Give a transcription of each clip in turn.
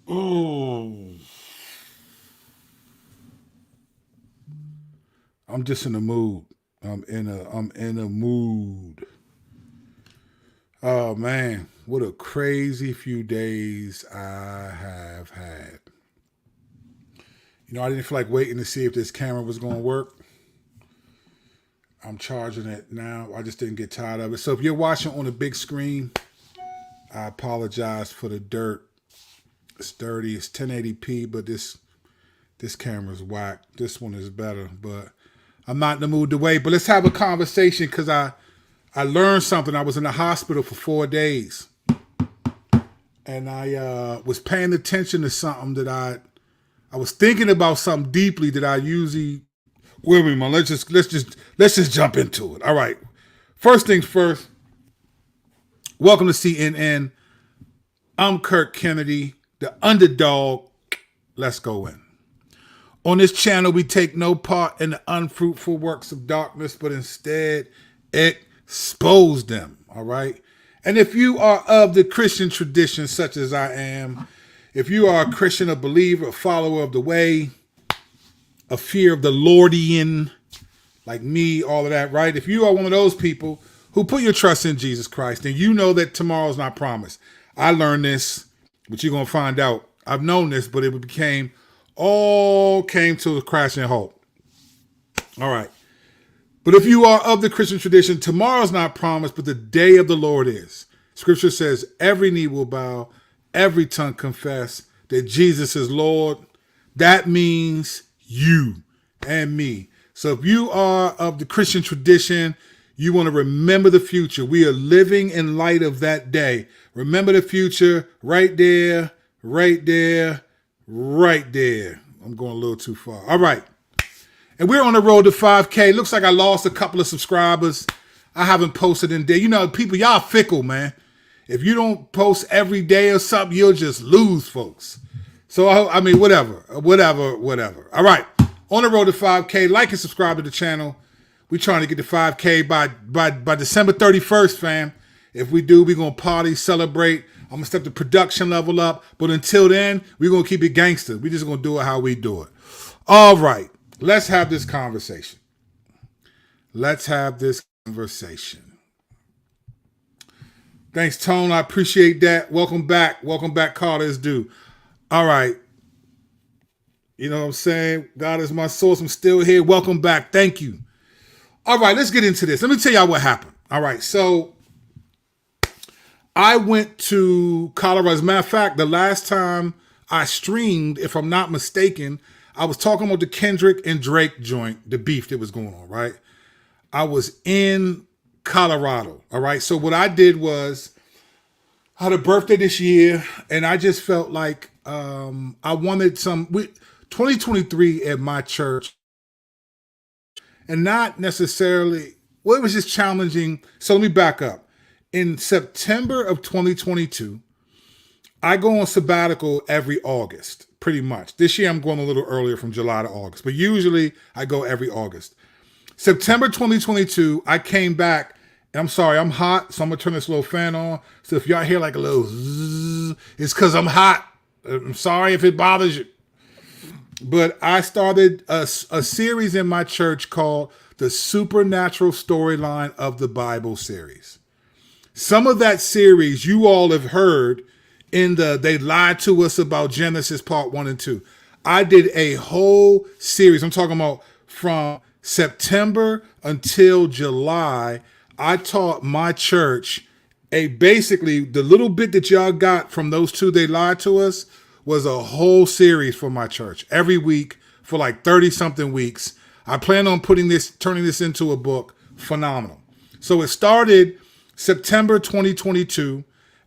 Oh, I'm just in a mood. I'm in a mood. Oh man, what a crazy few days I have had. I didn't feel like waiting to see if this camera was going to work. I'm charging it now. I just didn't get tired of it. So if you're watching on a big screen, I apologize for the dirt. It's dirty. It's 1080p, but this camera's whack. This one is better, but I'm not in the mood to wait. But let's have a conversation because I learned something. I was in the hospital for 4 days, and I was paying attention to something that I was thinking about something deeply that I usually. Wait a minute, let's just jump into it. All right. First things first. Welcome to CNN. I'm Kirk Kennedy, the underdog. Let's go in. On this channel, we take no part in the unfruitful works of darkness, but instead expose them. All right. And if you are of the Christian tradition, such as I am, if you are a Christian, a believer, a follower of the way, a fear of the Lordian, like me, all of that, right? If you are one of those people who put your trust in Jesus Christ, then you know that tomorrow's not promised. I learned this, but you're going to find out. I've known this, but it all came to a crashing halt. All right. But if you are of the Christian tradition, tomorrow's not promised, but the day of the Lord is. Scripture says every knee will bow, every tongue confess that Jesus is Lord. That means you and me. So if you are of the Christian tradition, you want to remember the future. We are living in light of that day. Remember the future right there, right there, right there. I'm going a little too far. All right. And we're on the road to 5K. Looks like I lost a couple of subscribers. I haven't posted in there. People, y'all fickle, man. If you don't post every day or something, you'll just lose, folks. So, I mean, whatever. All right. On the road to 5K. Like and subscribe to the channel. We're trying to get to 5K by December 31st, fam. If we do, we're going to party, celebrate. I'm going to step the production level up. But until then, we're going to keep it gangster. We're just going to do it how we do it. All right. Let's have this conversation. Thanks, Tone. I appreciate that. Welcome back. Welcome back, Carter is due. All right. You know what I'm saying? God is my source. I'm still here. Welcome back. Thank you. All right, let's get into this. Let me tell y'all what happened. All right, so I went to Colorado. As a matter of fact, the last time I streamed, if I'm not mistaken, I was talking about the Kendrick and Drake joint, the beef that was going on, right? I was in Colorado, all right? So what I did was I had a birthday this year, and I just felt like I wanted 2023 at my church, and not necessarily, well, it was just challenging. So let me back up. In September of 2022, I go on sabbatical every August, pretty much. This year I'm going a little earlier from July to August, but usually I go every August. September 2022, I came back, and I'm sorry, I'm hot, so I'm gonna turn this little fan on. So if y'all hear like a little zzz, it's because I'm hot. I'm sorry if it bothers you. But I started a series in my church called the Supernatural Storyline of the Bible series. Some of that series you all have heard in They Lied to Us About Genesis Part 1 and 2. I did a whole series. I'm talking about from September until July. I taught my church basically the little bit that y'all got from those two They Lied to Us was a whole series for my church every week for like 30 something weeks. I plan on turning this into a book. Phenomenal. So it started September 2022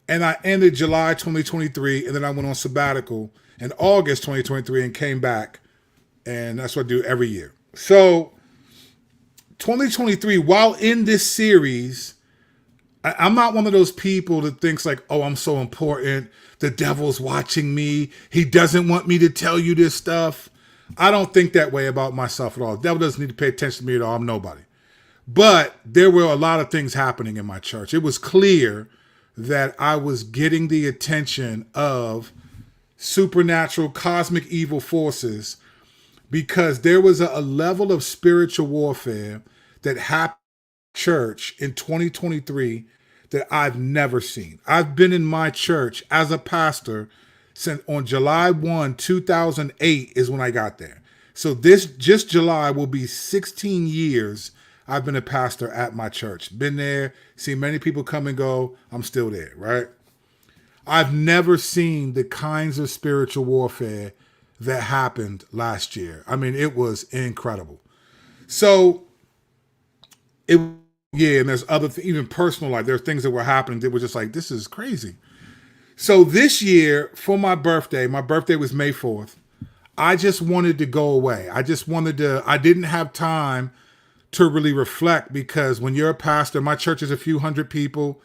and I ended July 2023. And then I went on sabbatical in August 2023 and came back. And that's what I do every year. So 2023, while in this series, I'm not one of those people that thinks like, oh, I'm so important. The devil's watching me. He doesn't want me to tell you this stuff. I don't think that way about myself at all. The devil doesn't need to pay attention to me at all. I'm nobody. But there were a lot of things happening in my church. It was clear that I was getting the attention of supernatural, cosmic evil forces, because there was a level of spiritual warfare that happened in church in 2023 that I've never seen. I've been in my church as a pastor since on July 2008 is when I got there. So this just July will be 16 years I've been a pastor at my church. Been there, seen many people come and go. I'm still there, right? I've never seen the kinds of spiritual warfare that happened last year. I mean, it was incredible. So it, yeah, and there's other even personal life. There's things that were happening that were just like, this is crazy. So this year for my birthday was May 4th. I just wanted to go away. I didn't have time to really reflect, because when you're a pastor, my church is a few hundred people.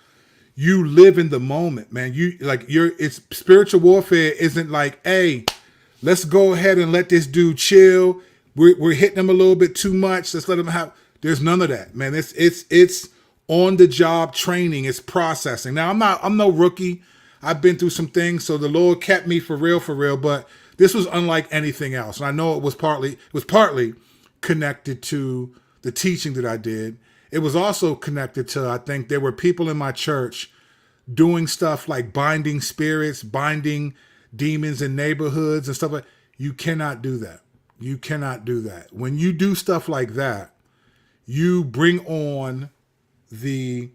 You live in the moment, man. It's spiritual warfare isn't like, hey, let's go ahead and let this dude chill. We're hitting him a little bit too much. Let's let him have. There's none of that, man. It's on the job training. It's processing. Now I'm no rookie. I've been through some things, so the Lord kept me for real. But this was unlike anything else, and I know it was partly connected to the teaching that I did. It was also connected to, I think there were people in my church doing stuff like binding spirits, binding demons in neighborhoods and stuff like that. You cannot do that. You cannot do that. When you do stuff like that, you bring on they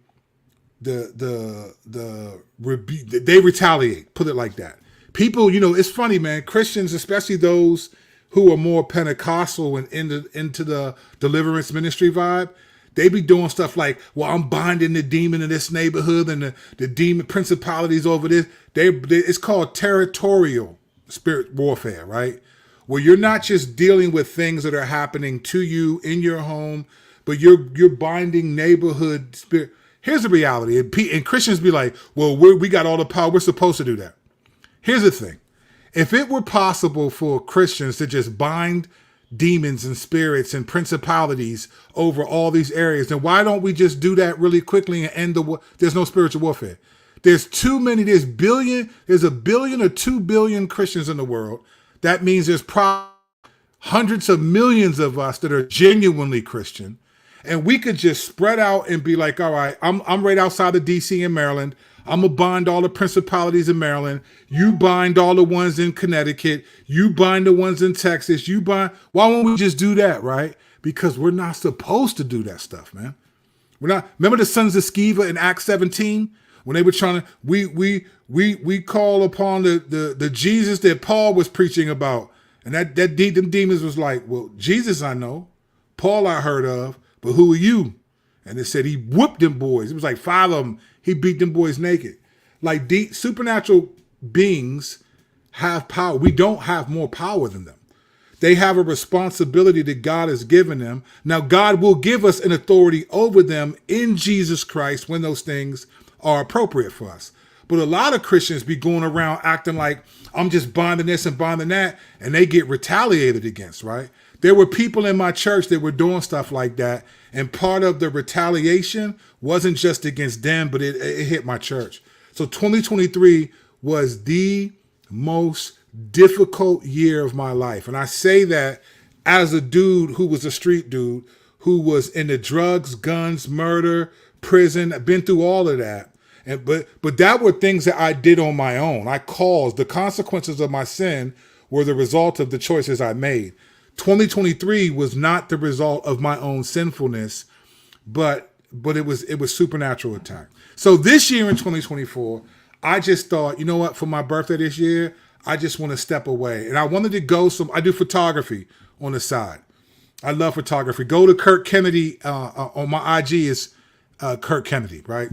retaliate, put it like that. People, it's funny, man. Christians, especially those who are more Pentecostal and into the deliverance ministry vibe, they be doing stuff like, well, I'm binding the demon in this neighborhood and the demon principalities over this. It's called territorial spirit warfare, right? Where you're not just dealing with things that are happening to you in your home, but you're binding neighborhood spirit. Here's the reality, and Christians be like, well, we got all the power. We're supposed to do that. Here's the thing. If it were possible for Christians to just bind demons and spirits and principalities over all these areas, then why don't we just do that really quickly and end the war? There's no spiritual warfare. There's too many. There's a billion or 2 billion Christians in the world. That means there's probably hundreds of millions of us that are genuinely Christian. And we could just spread out and be like, all right, I'm right outside of DC in Maryland. I'm going to bind all the principalities in Maryland. You bind all the ones in Connecticut. You bind the ones in Texas. Why won't we just do that, right? Because we're not supposed to do that stuff, man. We're not. Remember the sons of Sceva in Acts 17? When they were trying to, we call upon the Jesus that Paul was preaching about. And them demons was like, well, Jesus I know. Paul I heard of. But who are you? And they said he whooped them boys. It was like 5 of them. He beat them boys naked. Like supernatural beings have power. We don't have more power than them. They have a responsibility that God has given them. Now, God will give us an authority over them in Jesus Christ when those things are appropriate for us. But a lot of Christians be going around acting like, I'm just binding this and binding that, and they get retaliated against, right? There were people in my church that were doing stuff like that, and part of the retaliation wasn't just against them, but it hit my church. So 2023 was the most difficult year of my life. And I say that as a dude who was a street dude, who was into drugs, guns, murder, prison. I've been through all of that. But that were things that I did on my own. I caused the consequences of my sin were the result of the choices I made. 2023 was not the result of my own sinfulness, but it was supernatural attack. So this year in 2024, I just thought, you know what, for my birthday this year, I just want to step away. And I wanted to go I do photography on the side. I love photography. Go to Kirk Kennedy on my IG is Kirk Kennedy, right?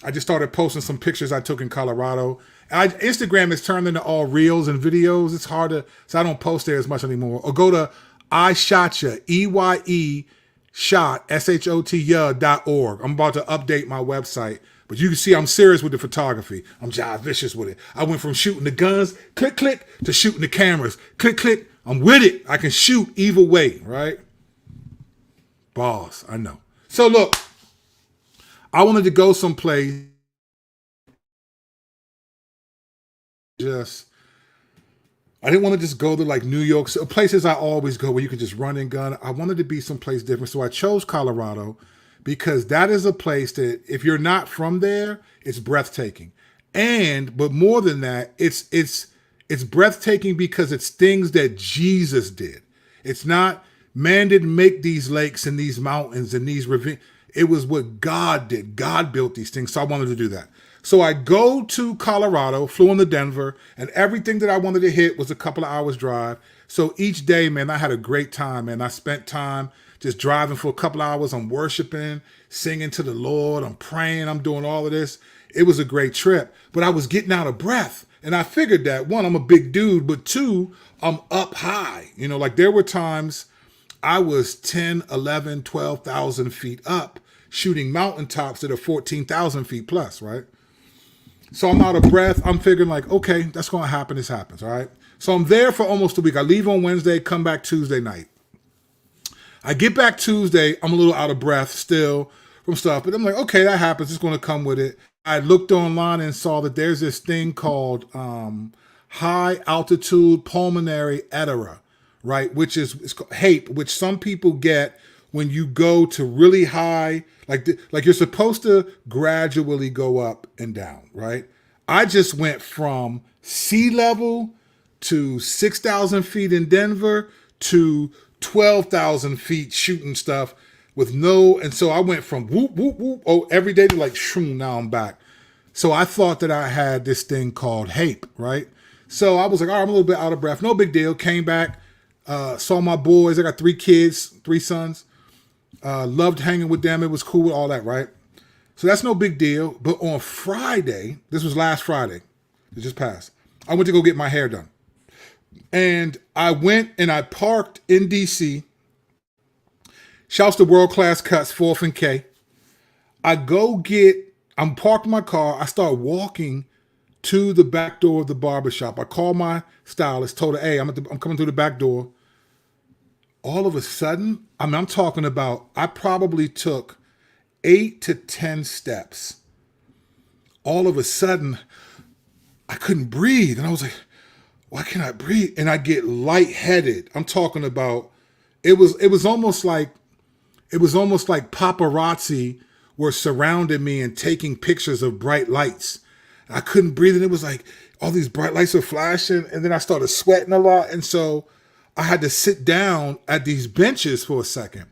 I just started posting some pictures I took in Colorado. Instagram has turned into all reels and videos. It's hard so I don't post there as much anymore. Or go to iShotya, EYE shot, SHOT.org. I'm about to update my website. But you can see I'm serious with the photography. I'm Jive Vicious with it. I went from shooting the guns, click, click, to shooting the cameras. Click, click. I'm with it. I can shoot either way, right? Boss, I know. So look, I wanted to go someplace just I didn't want to just go to like New York, so places I always go where you can just run and gun. I wanted to be someplace different. So I chose Colorado because that is a place that if you're not from there, it's breathtaking. But more than that, it's breathtaking because it's things that Jesus did. It's not man didn't make these lakes and these mountains and these ravines. It was what God did. God built these things. So I wanted to do that. So I go to Colorado, flew into Denver, and everything that I wanted to hit was a couple of hours drive. So each day, man, I had a great time, man. I spent time just driving for a couple hours. I'm worshiping, singing to the Lord. I'm praying. I'm doing all of this. It was a great trip, but I was getting out of breath. And I figured that, one, I'm a big dude, but two, I'm up high. Like there were times I was 10, 11, 12,000 feet up shooting mountaintops that are 14,000 feet plus, right? So I'm out of breath. I'm figuring like, okay, that's going to happen. This happens, all right? So I'm there for almost a week. I leave on Wednesday, come back Tuesday night. I get back Tuesday. I'm a little out of breath still from stuff, but I'm like, okay, that happens. It's going to come with it. I looked online and saw that there's this thing called high altitude pulmonary edema, right? Which is it's called HAPE, which some people get when you go to really high, like you're supposed to gradually go up and down, right? I just went from sea level to 6,000 feet in Denver to 12,000 feet shooting stuff and so I went from whoop, whoop, whoop, every day to like, shroom, now I'm back. So I thought that I had this thing called HAPE, right? So I was like, all right, I'm a little bit out of breath. No big deal. Came back, saw my boys. I got 3 kids, 3 sons. Loved hanging with them. It was cool, all that, right? So that's no big deal. But on Friday, this was last Friday, it just passed, I went to go get my hair done. And I went and I parked in D.C. Shouts to World Class Cuts, 4th and K. I'm parked my car. I start walking to the back door of the barbershop. I call my stylist, told her, hey, I'm coming through the back door. All of a sudden, I'm talking about, I probably took 8 to 10 steps. All of a sudden, I couldn't breathe. And I was like, why can't I breathe? And I get lightheaded. I'm talking about, it was almost like paparazzi were surrounding me and taking pictures of bright lights. I couldn't breathe, and it was like all these bright lights were flashing, and then I started sweating a lot, and so I had to sit down at these benches for a second.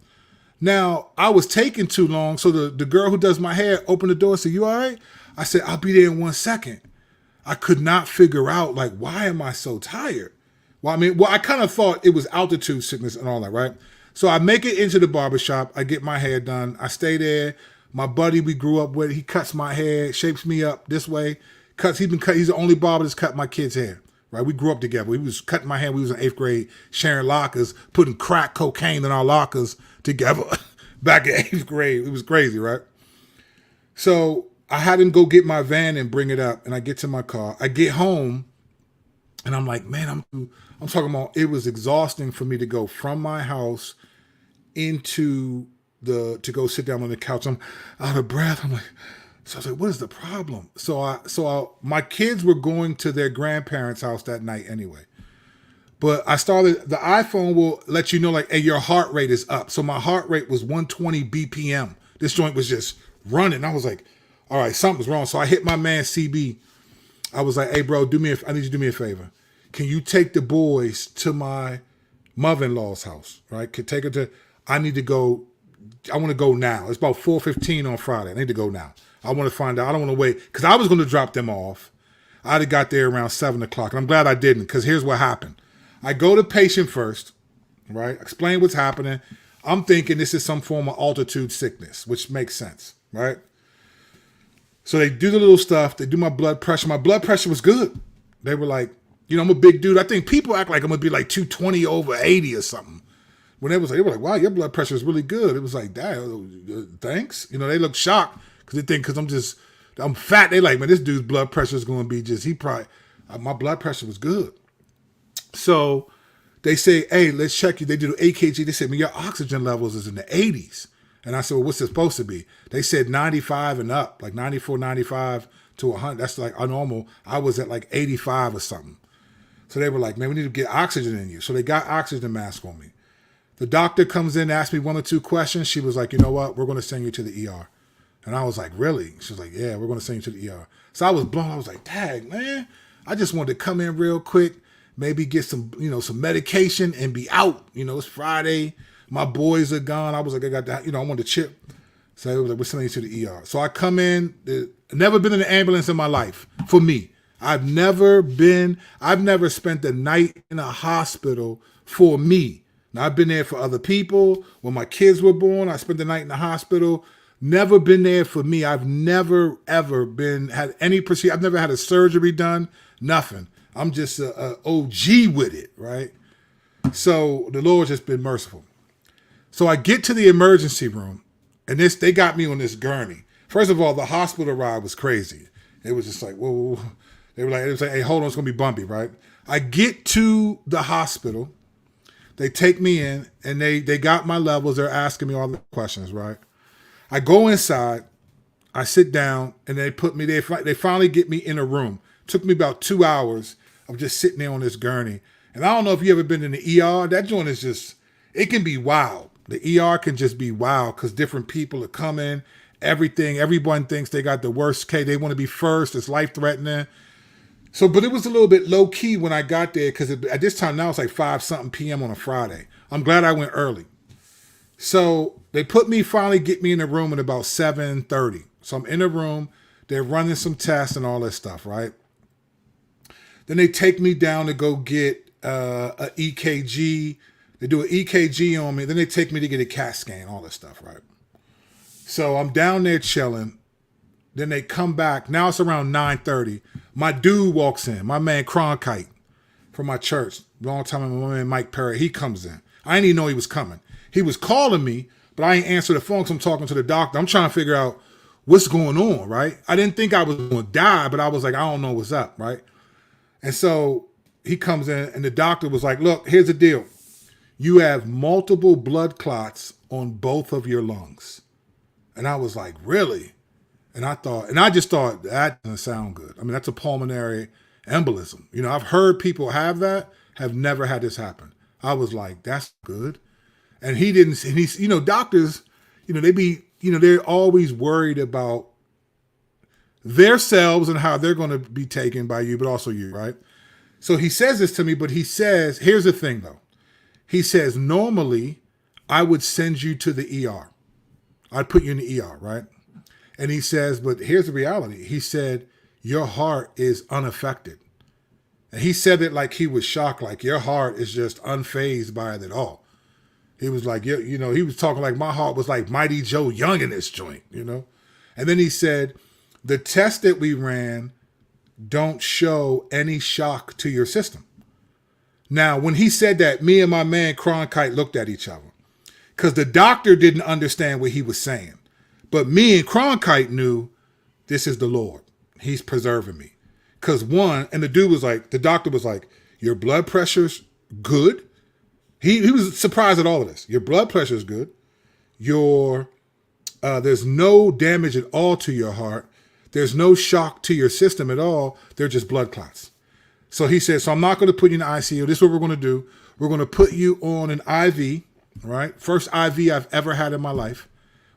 Now, I was taking too long, so the girl who does my hair opened the door and said, you all right? I said, I'll be there in 1 second. I could not figure out, like, why am I so tired? Well, I kind of thought it was altitude sickness and all that, right? So I make it into the barbershop. I get my hair done. I stay there. My buddy we grew up with, he cuts my hair, shapes me up this way. He's the only barber that's cut my kids' hair, right? We grew up together. He was cutting my hair. We was in 8th grade, sharing lockers, putting crack cocaine in our lockers together back in 8th grade. It was crazy, right? So I had him go get my van and bring it up, and I get to my car. I get home, and I'm like, man, I'm talking about, it was exhausting for me to go from my house to go sit down on the couch. I'm out of breath. I was like, what is the problem? My kids were going to their grandparents' house that night anyway. But the iPhone will let you know, like, hey, your heart rate is up. So my heart rate was 120 BPM. This joint was just running. I was like, all right, something's wrong. So I hit my man CB. I was like, hey, bro, I need you to do me a favor. Can you take the boys to my mother-in-law's house, right? I need to go. I want to go now. It's about 4:15 on Friday. I need to go now. I want to find out. I don't want to wait because I was going to drop them off. I'd have got there around 7 o'clock. And I'm glad I didn't because here's what happened. I go to patient first, right? Explain what's happening. I'm thinking this is some form of altitude sickness, which makes sense, right? So they do the little stuff. They do my blood pressure. My blood pressure was good. They were like, I'm a big dude. I think people act like I'm going to be like 220 over 80 or something. When they were like, wow, your blood pressure is really good. It was like, Dad, thanks. They look shocked because I'm fat. They like, man, this dude's blood pressure is going to be my blood pressure was good. So they say, hey, let's check you. They do the AKG. They said, man, your oxygen levels is in the 80s. And I said, well, what's it supposed to be? They said 95 and up, like 94, 95 to 100. That's like a normal. I was at like 85 or something. So they were like, man, we need to get oxygen in you. So they got oxygen mask on me. The doctor comes in, asked me 1 or 2 questions. She was like, you know what? We're going to send you to the ER. And I was like, really? She was like, yeah, we're going to send you to the ER. So I was blown. I was like, dang, man, I just wanted to come in real quick, maybe get some, some medication and be out. It's Friday. My boys are gone. I was like, I got that, I wanted to chip. So they were like, we're sending you to the ER. So I come in, never been in an ambulance in my life for me. I've never spent the night in a hospital for me. Now, I've been there for other people. When my kids were born, I spent the night in the hospital. Never been there for me. I've never, ever had any procedure. I've never had a surgery done, nothing. I'm just a OG with it, right? So the Lord's just been merciful. So I get to the emergency room, and they got me on this gurney. First of all, the hospital ride was crazy. It was just like, whoa. It was like, hey, hold on, it's going to be bumpy, right? I get to the hospital. They take me in, and they got my levels. They're asking me all the questions, right? I go inside. I sit down, and they put me there. They finally get me in a room. Took me about 2 hours of just sitting there on this gurney. And I don't know if you ever been in the ER. That joint is just, it can be wild. The ER can just be wild because different people are coming. Everyone thinks they got the worst case. They want to be first. It's life-threatening. So, but it was a little bit low key when I got there because at this time now it's like 5-something p.m. on a Friday. I'm glad I went early. So they finally get me in the room at about 7:30. So I'm in the room. They're running some tests and all this stuff, right? Then they take me down to go get a EKG. They do an EKG on me. Then they take me to get a CAT scan, all this stuff, right? So I'm down there chilling. Then they come back. Now it's around 9:30. My dude walks in. My man Cronkite from my church. Long time ago, my man Mike Perry. He comes in. I didn't even know he was coming. He was calling me, but I ain't answer the phone because I'm talking to the doctor. I'm trying to figure out what's going on, right? I didn't think I was going to die, but I was like, I don't know what's up, right? And so he comes in, and the doctor was like, look, here's the deal. You have multiple blood clots on both of your lungs. And I was like, really? And I just thought, that doesn't sound good. I mean, that's a pulmonary embolism. I've heard people have that, have never had this happen. I was like, that's good. And he didn't, and he's, doctors, they're always worried about their selves and how they're going to be taken by you, but also you, right? So he says this to me, but he says, here's the thing though. He says, normally I would send you to the ER. I'd put you in the ER, right? And he says, but here's the reality. He said, your heart is unaffected. And he said it like he was shocked, like your heart is just unfazed by it at all. He was like, he was talking like my heart was like Mighty Joe Young in this joint, And then he said, the test that we ran don't show any shock to your system. Now, when he said that, me and my man Cronkite looked at each other because the doctor didn't understand what he was saying. But me and Cronkite knew this is the Lord. He's preserving me. Because and the dude was like, the doctor was like, your blood pressure's good. He was surprised at all of this. Your blood pressure's good. There's no damage at all to your heart. There's no shock to your system at all. They're just blood clots. So he said, so I'm not going to put you in the ICU. This is what we're going to do. We're going to put you on an IV, right? First IV I've ever had in my life.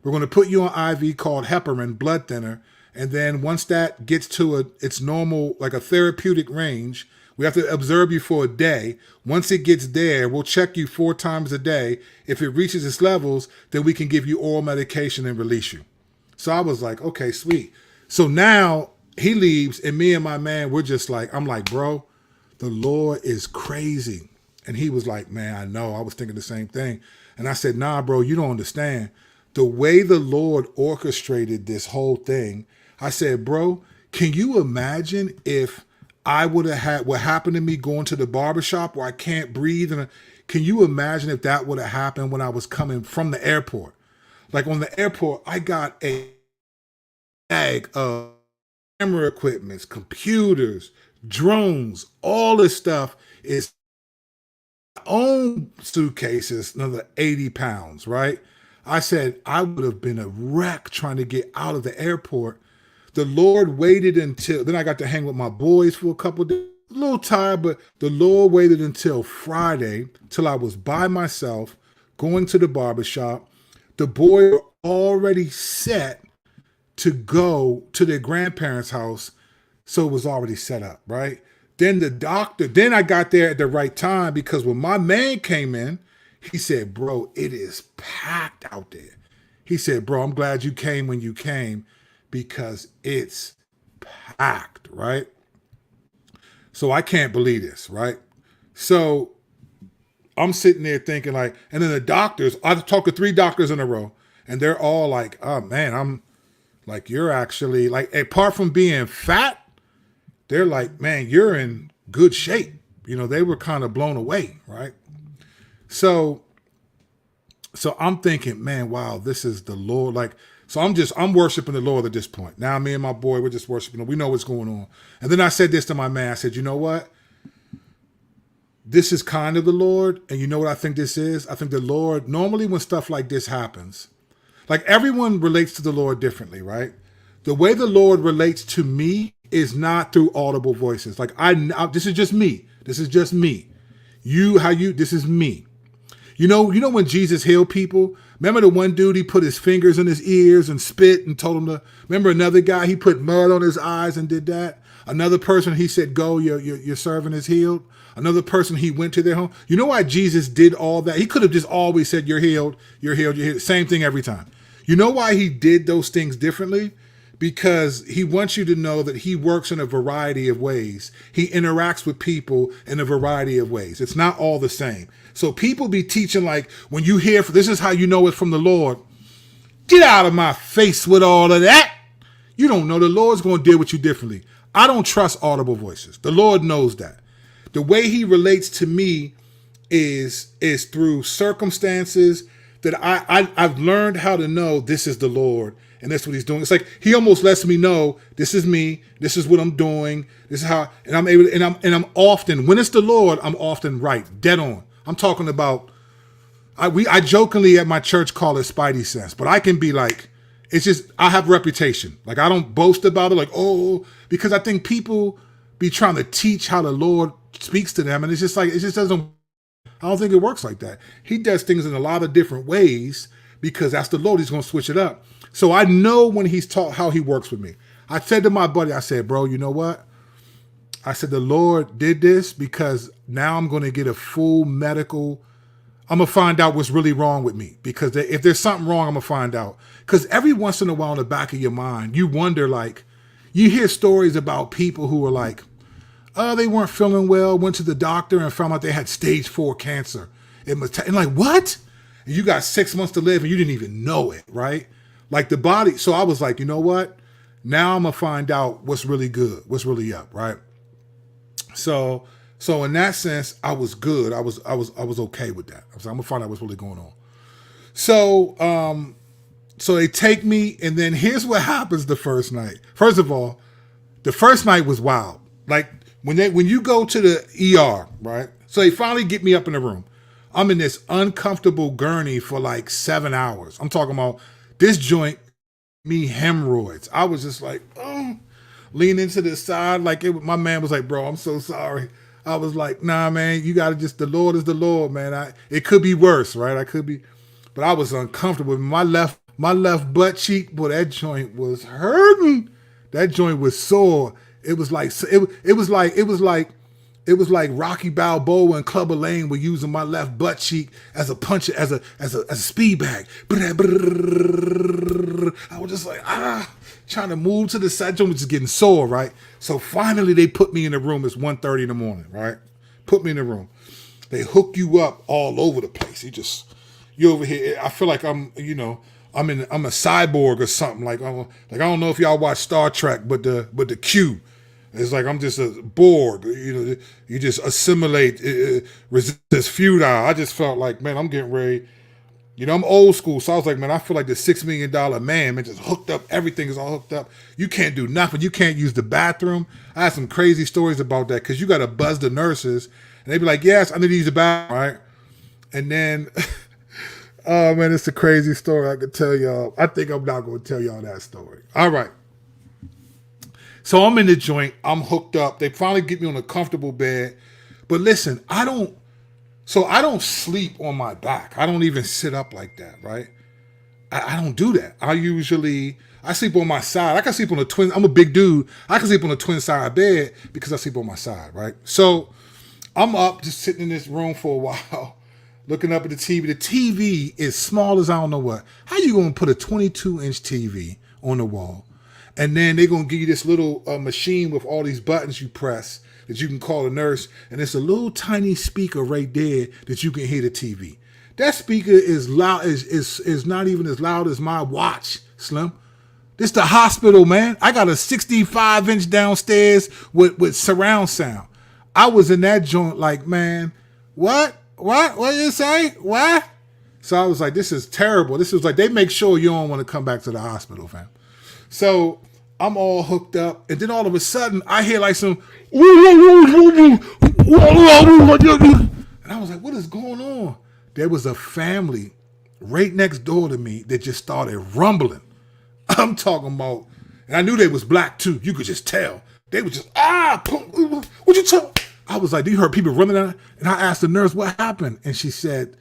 We're going to put you on IV called heparin, blood thinner. And then once that gets to its normal, like a therapeutic range, we have to observe you for a day. Once it gets there, we'll check you 4 times a day. If it reaches its levels, then we can give you oral medication and release you. So I was like, okay, sweet. So now he leaves, and me and my man, we're just like, I'm like, bro, the Lord is crazy. And he was like, man, I know. I was thinking the same thing. And I said, nah, bro, you don't understand. The way the Lord orchestrated this whole thing, I said, bro, can you imagine if I would have had what happened to me going to the barbershop where I can't breathe? And can you imagine if that would have happened when I was coming from the airport? Like on the airport, I got a bag of camera equipment, computers, drones, all this stuff is my own suitcases, another 80 pounds, right? I said, I would have been a wreck trying to get out of the airport. The Lord waited until, then I got to hang with my boys for a couple of days. little tired, but the Lord waited until Friday, till I was by myself, going to the barbershop. The boy were already set to go to their grandparents' house, so it was already set up, right? Then I got there at the right time because when my man came in, he said, bro, it is packed out there. He said, bro, I'm glad you came when you came because it's packed, right? So I can't believe this, right? So I'm sitting there thinking like, and then the doctors, I talked to 3 doctors in a row, and they're all like, oh man, I'm like, you're actually like, apart from being fat, they're like, man, you're in good shape. You know, they were kind of blown away, right? So I'm thinking, man, wow, this is the Lord. Like, so I'm worshiping the Lord at this point. Now me and my boy, we're just worshiping him. We know what's going on. And then I said this to my man. I said, you know what? This is kind of the Lord. And you know what I think this is? I think the Lord, normally when stuff like this happens, like everyone relates to the Lord differently, right? The way the Lord relates to me is not through audible voices. Like this is just me. This is just me. This is me. You know when Jesus healed people? Remember the one dude, he put his fingers in his ears and spit and told him to, remember another guy, he put mud on his eyes and did that? Another person, he said, go, your servant is healed. Another person, he went to their home. You know why Jesus did all that? He could have just always said, you're healed, you're healed, you're healed. Same thing every time. You know why he did those things differently? Because he wants you to know that he works in a variety of ways. He interacts with people in a variety of ways. It's not all the same. So people be teaching like, when you hear, this is how you know it's from the Lord. Get out of my face with all of that. You don't know the Lord's going to deal with you differently. I don't trust audible voices. The Lord knows that. The way he relates to me is through circumstances that I've learned how to know this is the Lord and that's what he's doing. It's like he almost lets me know this is me, this is what I'm doing, this is how, and I'm able to, and I'm often, when it's the Lord, I'm often right, dead on. I'm talking about, I jokingly at my church call it Spidey sense, but I can be like, it's just, I have reputation. Like I don't boast about it, like, oh, because I think people be trying to teach how the Lord speaks to them, and it's just like, it just doesn't, I don't think it works like that. He does things in a lot of different ways because that's the Lord. He's going to switch it up. So I know when he's taught how he works with me. I said to my buddy, I said, bro, you know what? I said, the Lord did this because now I'm going to get a full medical. I'm going to find out what's really wrong with me because if there's something wrong, I'm going to find out. Because every once in a while in the back of your mind, you wonder, like, you hear stories about people who are like, they weren't feeling well, went to the doctor and found out they had stage 4 cancer. And like, what? And you got 6 months to live and you didn't even know it, right? Like the body. So I was like, you know what? Now I'm going to find out what's really good, what's really up, right? So in that sense, I was good. I was okay with that. I was like, I'm going to find out what's really going on. So they take me, and then here's what happens the first night. First of all, the first night was wild. Like, when you go to the ER, right? So they finally get me up in the room. I'm in this uncomfortable gurney for like 7 hours. I'm talking about this joint, me hemorrhoids. I was just like, leaning to the side. Like my man was like, bro, I'm so sorry. I was like, nah, man, you got to just, the Lord is the Lord, man. It could be worse, right? I could be, but I was uncomfortable. My left butt cheek, boy, that joint was hurting. That joint was sore. It was like Rocky Balboa and Clubber Lang were using my left butt cheek as a punch, as a speed bag. I was just like, trying to move to the side. Joint was just getting sore, right? So finally they put me in the room. It's 1:30 in the morning, right? Put me in the room. They hook you up all over the place. You over here. I feel like I'm a cyborg or something. Like I don't know if y'all watch Star Trek, but the Q. It's like I'm just a Borg, you just assimilate, resistance futile. I just felt like, man, I'm getting ready. I'm old school, so I was like, man, I feel like the $6 million man, just hooked up. Everything is all hooked up. You can't do nothing. You can't use the bathroom. I had some crazy stories about that because you got to buzz the nurses, and they be like, yes, I need to use the bathroom, right? And then, oh man, it's a crazy story I could tell y'all. I think I'm not going to tell y'all that story. All right. So I'm in the joint. I'm hooked up. They finally get me on a comfortable bed. But listen, I don't sleep on my back. I don't even sit up like that, right? I don't do that. I sleep on my side. I can sleep on a twin. I'm a big dude. I can sleep on a twin side bed because I sleep on my side, right? So I'm up just sitting in this room for a while, looking up at the TV. The TV is small as I don't know what. How you gonna put a 22-inch TV on the wall, and then they're gonna give you this little machine with all these buttons you press that you can call a nurse, and it's a little tiny speaker right there that you can hear the TV. That speaker is loud is not even as loud as my watch, Slim. This the hospital, man. I got a 65-inch downstairs with surround sound. I was in that joint like, man, what you say? What? So I was like, this is terrible. This was like, they make sure you don't want to come back to the hospital, fam. So I'm all hooked up, and then all of a sudden I hear like some, and I was like, what is going on? There was a family right next door to me that just started rumbling. I'm talking about, and I knew they was black too. You could just tell. They were just, what you talking? I was like, do you heard people running out? And I asked the nurse what happened. And she said,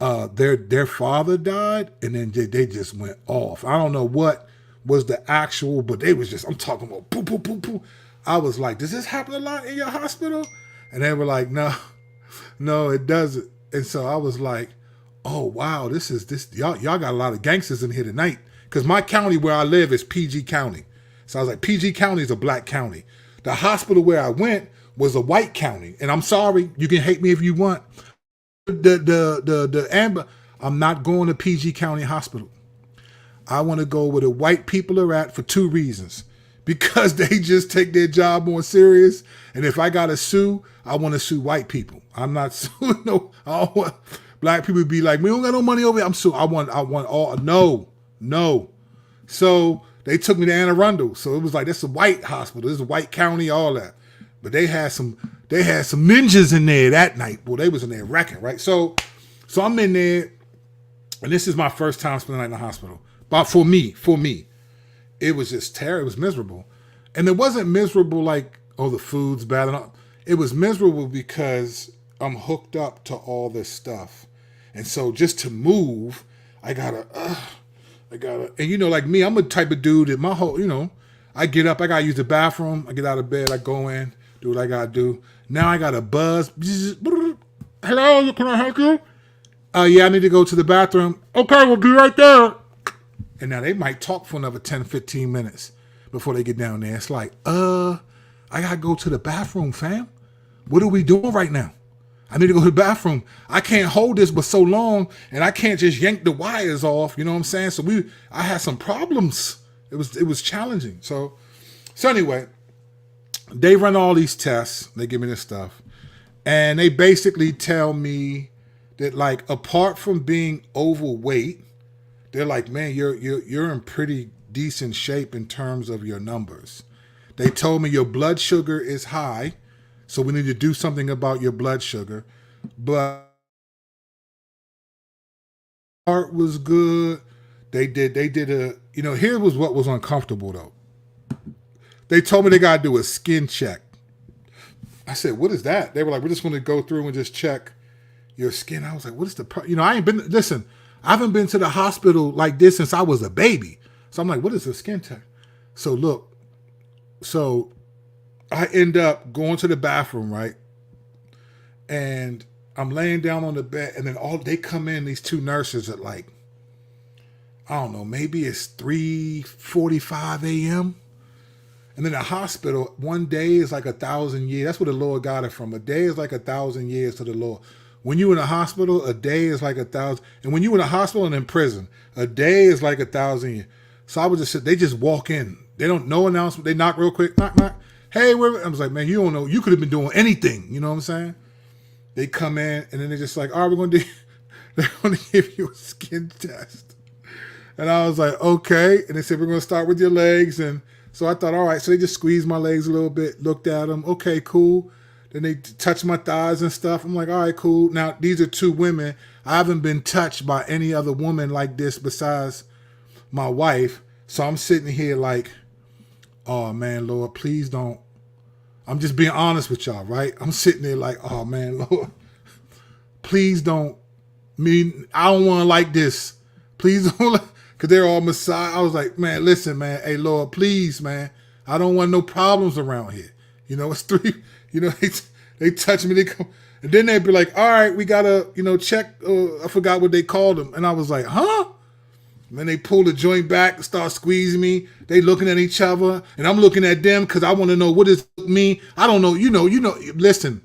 their father died, and then they just went off. I don't know what was the actual, but they was just, I'm talking about poo, poo, poo, poo. I was like, does this happen a lot in your hospital? And they were like, no, it doesn't. And so I was like, oh, wow, y'all got a lot of gangsters in here tonight. Because my county where I live is PG County. So I was like, PG County is a black county. The hospital where I went was a white county. And I'm sorry, you can hate me if you want. I'm not going to PG County Hospital. I want to go where the white people are at for two reasons. Because they just take their job more serious. And if I got to sue, I want to sue white people. I'm not suing I don't want black people to be like, we don't got no money over here. I'm suing. I want all, no. So they took me to Anne Arundel. So it was like, that's a white hospital. This is a white county, all that. But they had some ninjas in there that night. Well, they was in there wrecking, right? So I'm in there, and this is my first time spending the night in the hospital. But for me, it was just terrible. It was miserable. And it wasn't miserable like, oh, the food's bad. It was miserable because I'm hooked up to all this stuff. And so just to move, I gotta, and you know, like me, I'm a type of dude that my whole, you know, I get up, I gotta use the bathroom, I get out of bed, I go in, do what I gotta do. Now I got a buzz. Hello, can I help you? Yeah, I need to go to the bathroom. Okay, we'll be right there. And now they might talk for another 10, 15 minutes before they get down there. It's like, I gotta go to the bathroom, fam. What are we doing right now? I need to go to the bathroom. I can't hold this but so long, and I can't just yank the wires off. You know what I'm saying? So I had some problems. It was challenging. So anyway, they run all these tests. They give me this stuff, and they basically tell me that, like, apart from being overweight, they're like, man, you're in pretty decent shape in terms of your numbers. They told me your blood sugar is high, so we need to do something about your blood sugar. But heart was good. They did a, you know, here was what was uncomfortable though. They told me they gotta do a skin check. I said, what is that? They were like, we're just gonna go through and just check your skin. I was like, what is you know, I haven't been to the hospital like this since I was a baby. So I'm like, what is a skin check? So look, I end up going to the bathroom, right? And I'm laying down on the bed, and then they come in, these two nurses at like, I don't know, maybe it's 3:45 a.m. And then the hospital, one day is like 1,000 years. That's where the Lord got it from. A day is like 1,000 years to the Lord. When you in a hospital, a day is like 1,000. And when you in a hospital and in prison, a day is like 1,000 years. So I was just, they just walk in. They don't know announcement. They knock real quick, knock, knock. Hey, I was like, man, you don't know. You could have been doing anything. You know what I'm saying? They come in, and then they're just like, all right, they're going to give you a skin test. And I was like, okay. And they said, we're going to start with your legs. And so I thought, all right. So they just squeezed my legs a little bit, looked at them. Okay, cool. Then they touched my thighs and stuff. I'm like, all right, cool. Now, these are two women. I haven't been touched by any other woman like this besides my wife. So I'm sitting here like, oh man, Lord, please don't. I'm just being honest with y'all, right? I'm sitting there like, oh man, Lord, please don't. I don't want to like this. Please don't, because they're all Messiah. I was like, man, listen, man. Hey, Lord, please, man. I don't want no problems around here. You know, it's three. You know, they touch me. They come, and then they'd be like, all right, we gotta, check. I forgot what they called them, and I was like, huh? Then they pull the joint back and start squeezing me. They looking at each other, and I'm looking at them because I want to know what does it mean. I don't know. You know. Listen.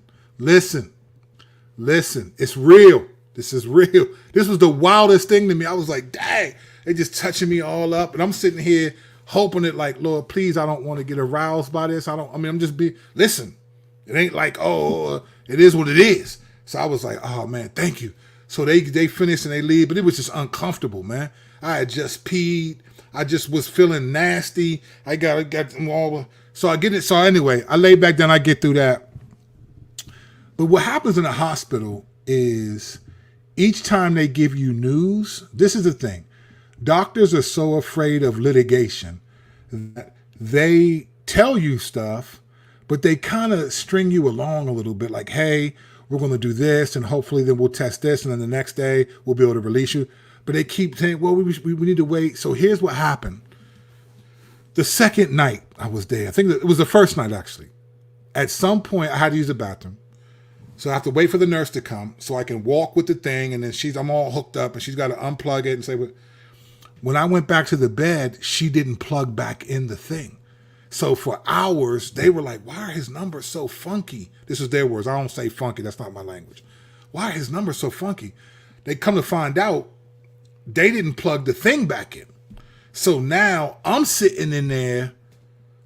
It's real. This is real. This was the wildest thing to me. I was like, dang, they just touching me all up. And I'm sitting here hoping it like, Lord, please, I don't want to get aroused by this. I'm just listen, it ain't like, oh, it is what it is. So I was like, oh man, thank you. So they finish and they leave, but it was just uncomfortable, man. I had just peed. I just was feeling nasty. I got them all. So I get it. So anyway, I lay back down, I get through that. But what happens in a hospital is each time they give you news, this is the thing. Doctors are so afraid of litigation that they tell you stuff, but they kind of string you along a little bit like, hey, we're going to do this, and hopefully then we'll test this, and then the next day we'll be able to release you. But they keep saying, well, we need to wait. So here's what happened. The second night I was there, I think it was the first night actually. At some point I had to use the bathroom. So I have to wait for the nurse to come so I can walk with the thing, and then I'm all hooked up, and she's got to unplug it and say, when I went back to the bed, she didn't plug back in the thing. So for hours, they were like, why are his numbers so funky? This is their words. I don't say funky. That's not my language. Why are his numbers so funky? They come to find out they didn't plug the thing back in. So now I'm sitting in there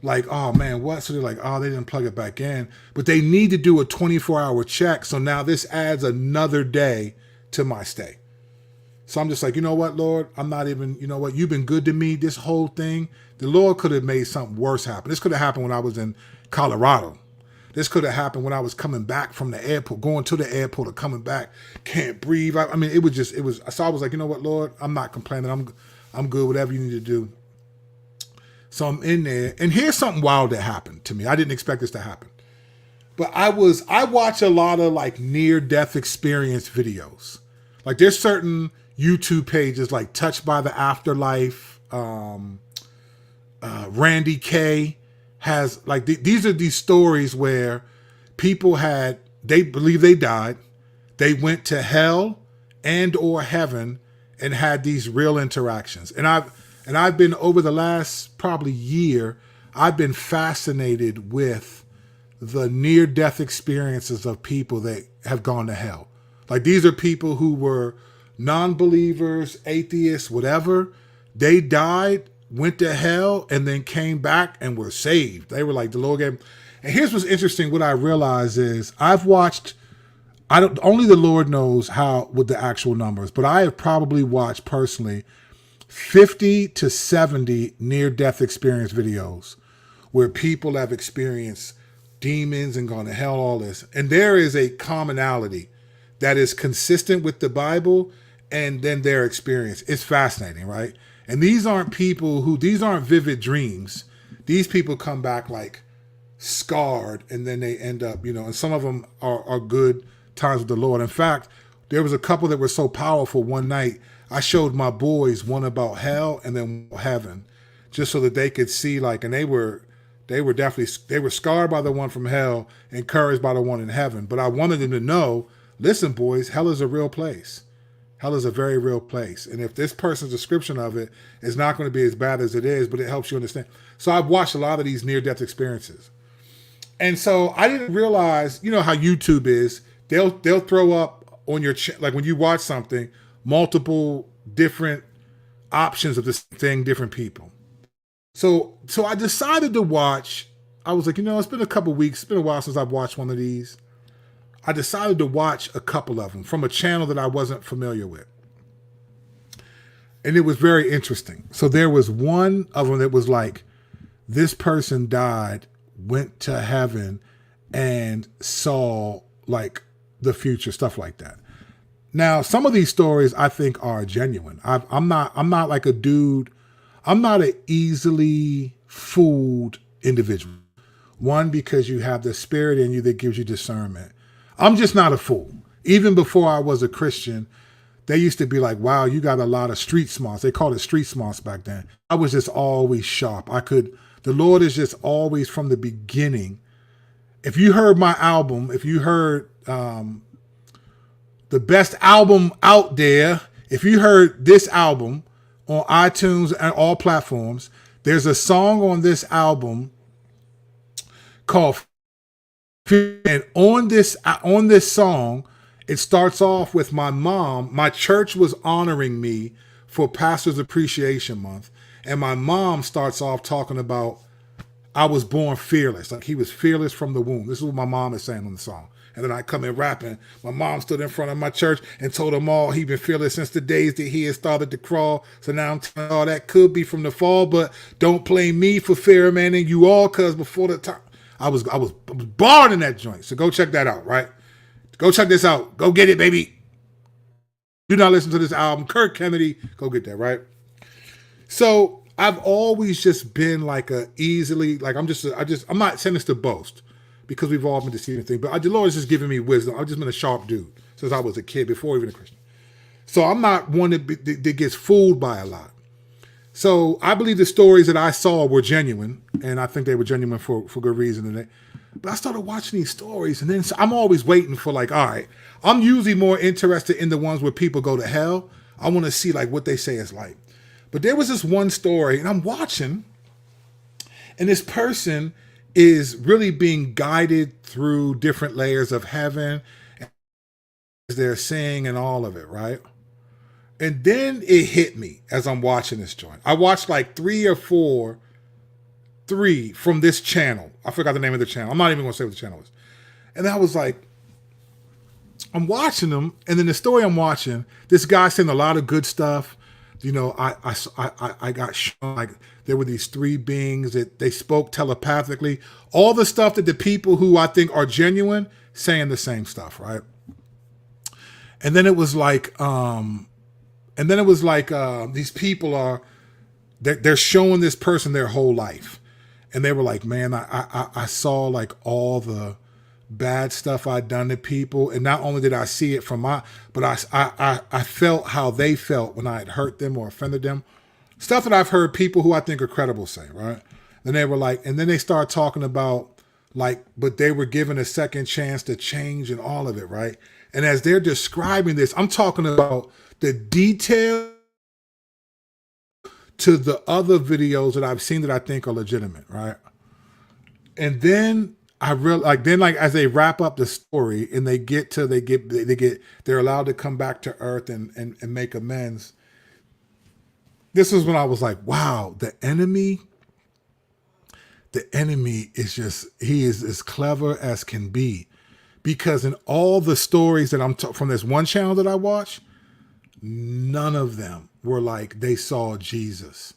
like, oh man, what? So they're like, oh, they didn't plug it back in. But they need to do a 24-hour check. So now this adds another day to my stay. So I'm just like, you know what, Lord? I'm not even, you know what? You've been good to me this whole thing. The Lord could have made something worse happen. This could have happened when I was in Colorado. This could have happened when I was coming back from the airport, going to the airport or coming back, can't breathe. I mean, it was, so I was like, you know what, Lord? I'm not complaining. I'm good, whatever you need to do. So I'm in there, and here's something wild that happened to me. I didn't expect this to happen. But I watch a lot of like near-death experience videos. Like there's certain YouTube pages like Touched by the Afterlife, Randy K has like, these are these stories where people they believe they died, they went to hell and or heaven and had these real interactions. And I've been, over the last probably year, I've been fascinated with the near-death experiences of people that have gone to hell. Like these are people who were non-believers, atheists, whatever. They died, went to hell, and then came back and were saved. They were like, the Lord gave them. And here's what's interesting. What I realize is I've watched, only the Lord knows how with the actual numbers, but I have probably watched personally 50 to 70 near-death experience videos where people have experienced demons and gone to hell, all this. And there is a commonality that is consistent with the Bible and then their experience. It's fascinating, right? And these aren't vivid dreams. These people come back like scarred, and then they end up, and some of them are good times with the Lord. In fact, there was a couple that were so powerful one night, I showed my boys one about hell and then heaven, just so that they could see, like, and they were scarred by the one from hell, encouraged by the one in heaven. But I wanted them to know, listen, boys, hell is a real place. Hell is a very real place. And if this person's description of it is not going to be as bad as it is, but it helps you understand. So I've watched a lot of these near-death experiences. And so I didn't realize, you know how YouTube is, they'll throw up on your, like when you watch something, multiple different options of this thing, different people. So I decided to watch, I was like, it's been a couple weeks, it's been a while since I've watched one of these. I decided to watch a couple of them from a channel that I wasn't familiar with. And it was very interesting. So there was one of them that was like, this person died, went to heaven, and saw like the future, stuff like that. Now, some of these stories I think are genuine. I'm not like a dude. I'm not an easily fooled individuals. One, because you have the spirit in you that gives you discernment. I'm just not a fool. Even before I was a Christian, they used to be like, wow, you got a lot of street smarts. They called it street smarts back then. I was just always sharp. The Lord is just always from the beginning. If you heard my album, if you heard the best album out there, if you heard this album on iTunes and all platforms, there's a song on this album called, and on this song, it starts off with my mom. My church was honoring me for Pastor's Appreciation Month. And my mom starts off talking about I was born fearless. Like he was fearless from the womb. This is what my mom is saying on the song. And then I come in rapping. My mom stood in front of my church and told them all he'd been fearless since the days that he had started to crawl. So now I'm telling all that could be from the fall, but don't blame me for fear, man, and you all, cause before the time I was barred in that joint. So go check that out, right? Go check this out. Go get it, baby. Do not listen to this album. Kirk Kennedy, go get that, right? So I've always just been like I'm not saying this to boast because we've all been deceiving things, but the Lord has just given me wisdom. I've just been a sharp dude since I was a kid, before even a Christian. So I'm not one that gets fooled by a lot. So I believe the stories that I saw were genuine, and I think they were genuine for good reason. But I started watching these stories, and then I'm always waiting for like, all right, I'm usually more interested in the ones where people go to hell. I want to see like what they say it's like. But there was this one story, and I'm watching, and this person is really being guided through different layers of heaven as they're seeing and all of it, right? And then it hit me as I'm watching this joint. I watched like three from this channel. I forgot the name of the channel. I'm not even going to say what the channel is. And I was like, I'm watching them, and then the story I'm watching, this guy saying a lot of good stuff. You know, I got shown like there were these three beings that they spoke telepathically. All the stuff that the people who I think are genuine saying the same stuff, right? And then it was like, these people they're showing this person their whole life, and they were like, man, I saw like all the bad stuff I'd done to people, and not only did I see it but I felt how they felt when I had hurt them or offended them. Stuff that I've heard people who I think are credible say, right? And they were like, and then they start talking about like, but they were given a second chance to change and all of it, right? And as they're describing this, I'm talking about the detail to the other videos that I've seen that I think are legitimate, right? And then as they wrap up the story and they're allowed to come back to earth and make amends. This is when I was like, wow, the enemy is he is as clever as can be, because in all the stories that from this one channel that I watch, none of them were like they saw Jesus.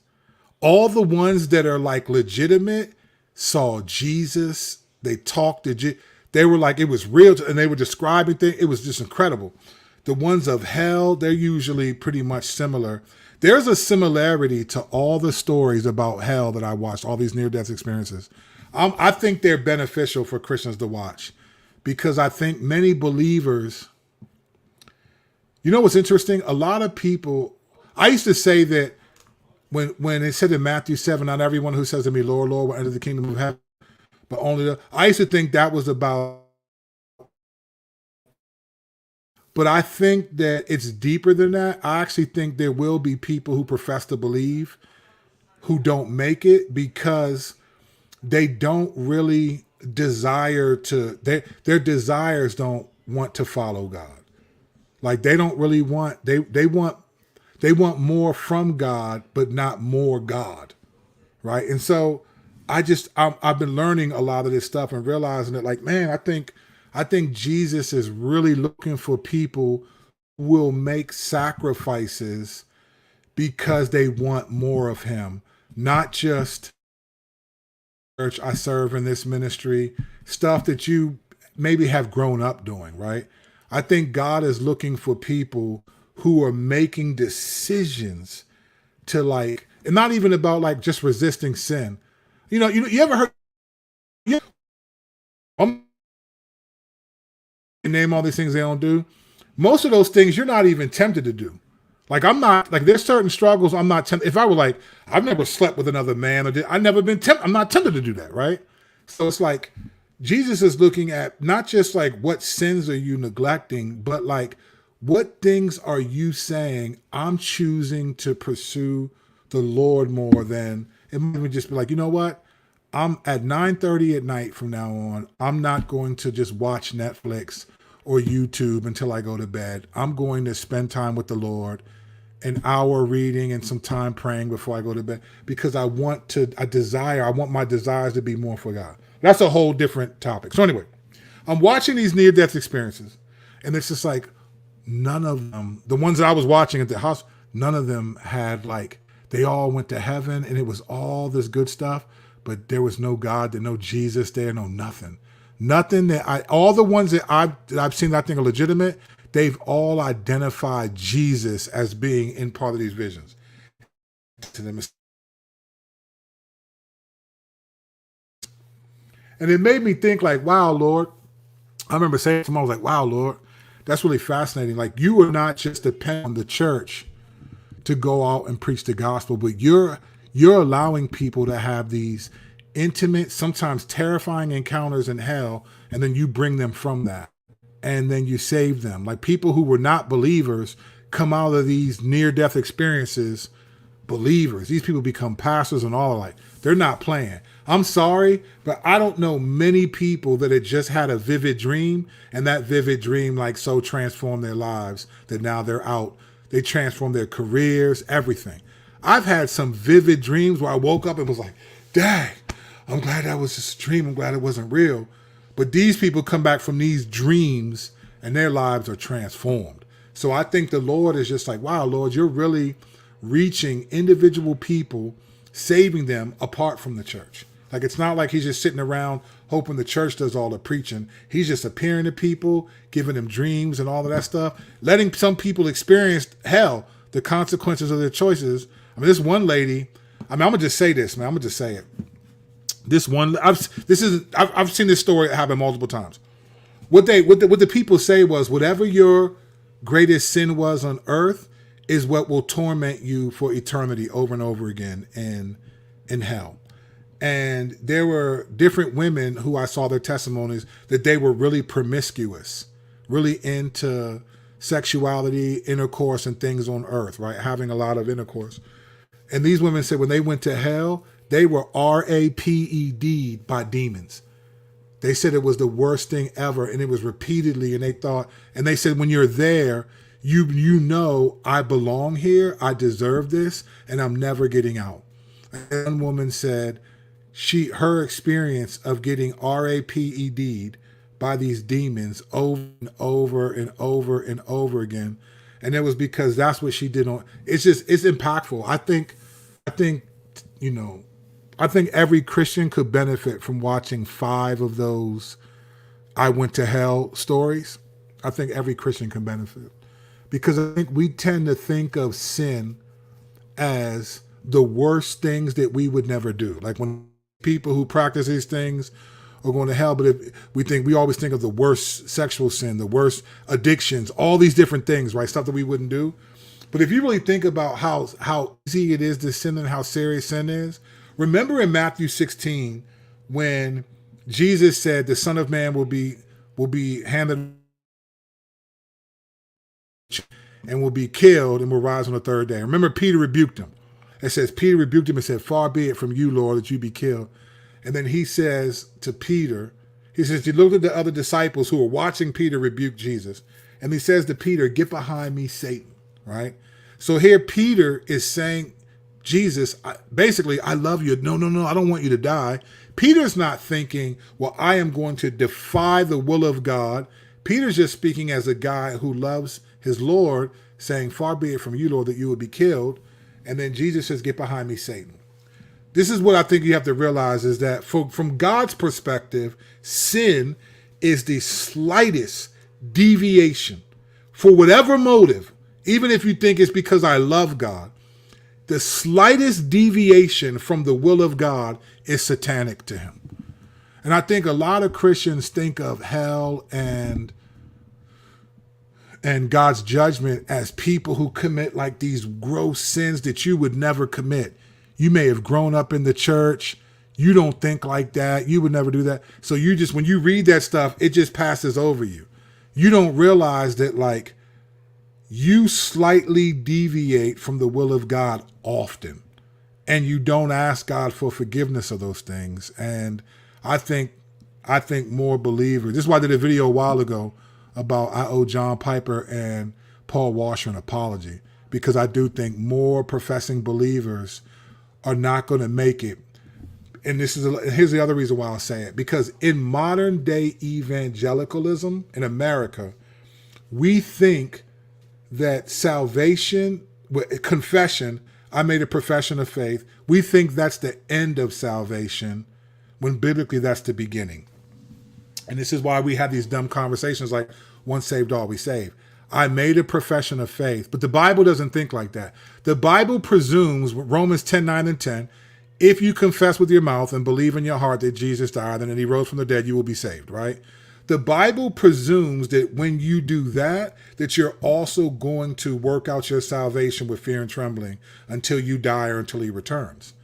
All the ones that are like legitimate saw Jesus. They talked to they were like, it was real, and they were describing things. It was just incredible. The ones of hell, they're usually pretty much similar. There's a similarity to all the stories about hell that I watched, all these near-death experiences. I think they're beneficial for Christians to watch, because I think many believers, you know what's interesting? A lot of people, I used to say that when it said in Matthew 7, not everyone who says to me, Lord, Lord, will enter the kingdom of heaven, but only I used to think that was about, but I think that it's deeper than that. I actually think there will be people who profess to believe who don't make it because they don't really desire to, their desires don't want to follow God. Like they don't really want, they want more from God, but not more God. Right. And so I've been learning a lot of this stuff and realizing that, like, man, I think Jesus is really looking for people who will make sacrifices because they want more of him, not just church I serve in this ministry, stuff that you maybe have grown up doing, right? I think God is looking for people who are making decisions to like, and not even about like just resisting sin, You ever heard? You name all these things they don't do. Most of those things you're not even tempted to do. Like I'm not like there's certain struggles I'm not tempted. If I were like I've never slept with another man I've never been tempted. I'm not tempted to do that, right? So it's like Jesus is looking at not just like what sins are you neglecting, but like what things are you saying I'm choosing to pursue the Lord more than it might even just be like, you know what? I'm at 9:30 at night from now on. I'm not going to just watch Netflix or YouTube until I go to bed. I'm going to spend time with the Lord, an hour reading and some time praying before I go to bed because I want my desires to be more for God. That's a whole different topic. So anyway, I'm watching these near-death experiences and it's just like none of them, the ones that I was watching at the house, none of them had like, they all went to heaven and it was all this good stuff, but there was no God, there no Jesus there, no nothing. Nothing all the ones that I've seen that I think are legitimate, they've all identified Jesus as being in part of these visions. And it made me think like, wow, Lord. I remember saying to him, I was like, wow, Lord, that's really fascinating. Like you are not just dependent on the church to go out and preach the gospel, but you're allowing people to have these intimate, sometimes terrifying encounters in hell, and then you bring them from that. And then you save them. Like people who were not believers come out of these near-death experiences believers. These people become pastors and all like they're not playing. I'm sorry, but I don't know many people that had just had a vivid dream and that vivid dream like so transformed their lives that now they're out. They transformed their careers, everything. I've had some vivid dreams where I woke up and was like, dang, I'm glad that was just a dream. I'm glad it wasn't real. But these people come back from these dreams and their lives are transformed. So I think the Lord is just like, wow, Lord, you're really reaching individual people, saving them apart from the church. Like it's not like he's just sitting around hoping the church does all the preaching. He's just appearing to people, giving them dreams and all of that stuff, letting some people experience hell, the consequences of their choices. I mean, this one lady, I'm gonna just say this, man. I'm gonna just say it. I've seen this story happen multiple times. What the people say was, whatever your greatest sin was on earth is what will torment you for eternity over and over again in hell. And there were different women who I saw their testimonies that they were really promiscuous, really into sexuality, intercourse, and things on earth, right? Having a lot of intercourse. And these women said when they went to hell, they were raped by demons. They said it was the worst thing ever, and it was repeatedly, and they said when you're there, you know I belong here, I deserve this, and I'm never getting out. And one woman said her experience of getting raped by these demons over and over and over and over again, and it was because that's what she did on. It's impactful. I think I think every Christian could benefit from watching 5 of those I went to hell stories. I think every Christian can benefit. Because I think we tend to think of sin as the worst things that we would never do. Like when people who practice these things are going to hell, but we always think of the worst sexual sin, the worst addictions, all these different things, right? Stuff that we wouldn't do. But if you really think about how easy it is to sin and how serious sin is, remember in Matthew 16 when Jesus said the Son of Man will be handed and will be killed and will rise on the third day. Remember, Peter rebuked him. It says Peter rebuked him and said, "Far be it from you, Lord, that you be killed." And then he says to Peter, he looked at the other disciples who were watching Peter rebuke Jesus, and he says to Peter, "Get behind me, Satan." Right? So here Peter is saying, Jesus, basically, I love you. No, I don't want you to die. Peter's not thinking, well, I am going to defy the will of God. Peter's just speaking as a guy who loves his Lord, saying, far be it from you, Lord, that you would be killed. And then Jesus says, get behind me, Satan. This is what I think you have to realize is that from God's perspective, sin is the slightest deviation for whatever motive, even if you think it's because I love God. The slightest deviation from the will of God is satanic to him. And I think a lot of Christians think of hell and God's judgment as people who commit like these gross sins that you would never commit. You may have grown up in the church. You don't think like that. You would never do that. So you just, when you read that stuff, it just passes over you. You don't realize that like you slightly deviate from the will of God often, and you don't ask God for forgiveness of those things. And I think more believers, this is why I did a video a while ago about I owe John Piper and Paul Washer an apology, because I do think more professing believers are not going to make it. And here's the other reason why I'll say it, because in modern day evangelicalism in America, we think that salvation, confession, I made a profession of faith, we think that's the end of salvation, when biblically that's the beginning. And this is why we have these dumb conversations like once saved, always saved. I made a profession of faith, but the Bible doesn't think like that. The Bible presumes, Romans 10:9 and 10, if you confess with your mouth and believe in your heart that Jesus died and that he rose from the dead, you will be saved, right? The Bible presumes that when you do that, that you're also going to work out your salvation with fear and trembling until you die or until he returns.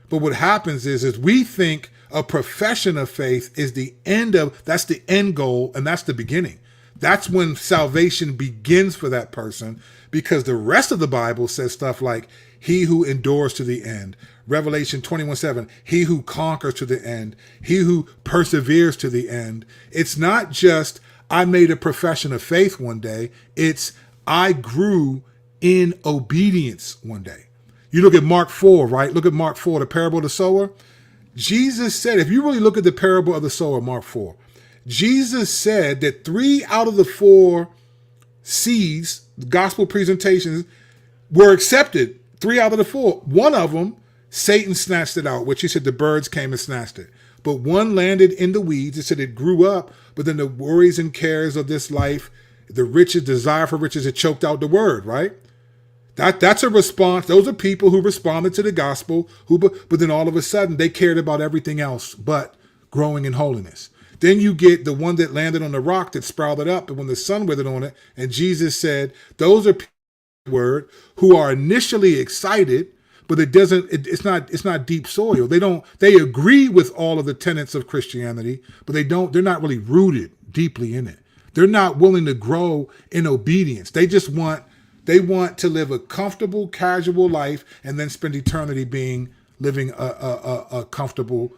But what happens is we think a profession of faith is that's the end goal, and that's the beginning. That's when salvation begins for that person, because the rest of the Bible says stuff like, he who endures to the end. Revelation 21:7, he who conquers to the end, he who perseveres to the end. It's not just, I made a profession of faith one day. It's, I grew in obedience one day. You look at Mark 4, right? Look at Mark 4, the parable of the sower. Jesus said, if you really look at the parable of the sower, Mark 4, Jesus said that 3 out of the 4 seeds, gospel presentations, were accepted. 3 out of the 4. One of them, Satan snatched it out, which he said the birds came and snatched it. But one landed in the weeds. It said it grew up, but then the worries and cares of this life, the riches, desire for riches, it choked out the word, right? That's a response. Those are people who responded to the gospel, but then all of a sudden they cared about everything else but growing in holiness. Then you get the one that landed on the rock that sprouted up, and when the sun withered on it, and Jesus said, those are people word who are initially excited, but it's not deep soil. They agree with all of the tenets of Christianity, but they're not really rooted deeply in it. They're not willing to grow in obedience. They want to live a comfortable, casual life and then spend eternity living a comfortable,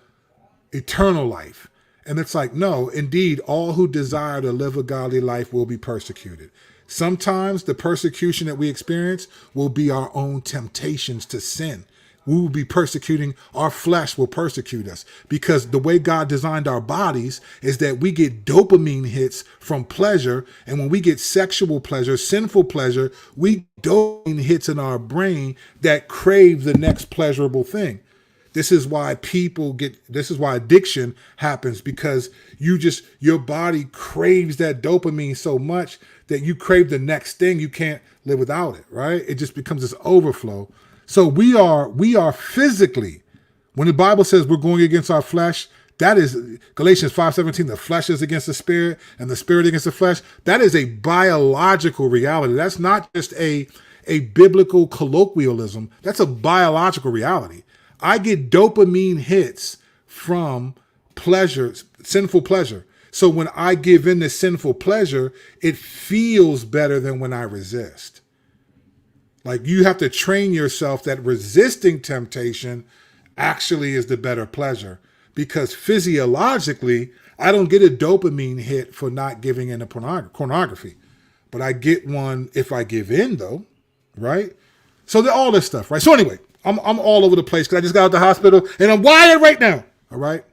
eternal life. And it's like, no, indeed, all who desire to live a godly life will be persecuted. Sometimes the persecution that we experience will be our own temptations to sin. We will be persecuting, our flesh will persecute us, because the way God designed our bodies is that we get dopamine hits from pleasure. And when we get sexual pleasure, sinful pleasure, we get dopamine hits in our brain that crave the next pleasurable thing. This is why addiction happens, because your body craves that dopamine so much that you crave the next thing. You can't live without it, right? It just becomes this overflow. So we are physically, when the Bible says we're going against our flesh, that is Galatians 5:17, the flesh is against the spirit and the spirit against the flesh. That is a biological reality. That's not just a biblical colloquialism. That's a biological reality. I get dopamine hits from pleasure, sinful pleasure. So when I give in to sinful pleasure, it feels better than when I resist. Like, you have to train yourself that resisting temptation actually is the better pleasure, because physiologically, I don't get a dopamine hit for not giving in to pornography, but I get one if I give in, though, right? So all this stuff, right? So anyway, I'm all over the place because I just got out of the hospital and I'm wired right now, all right?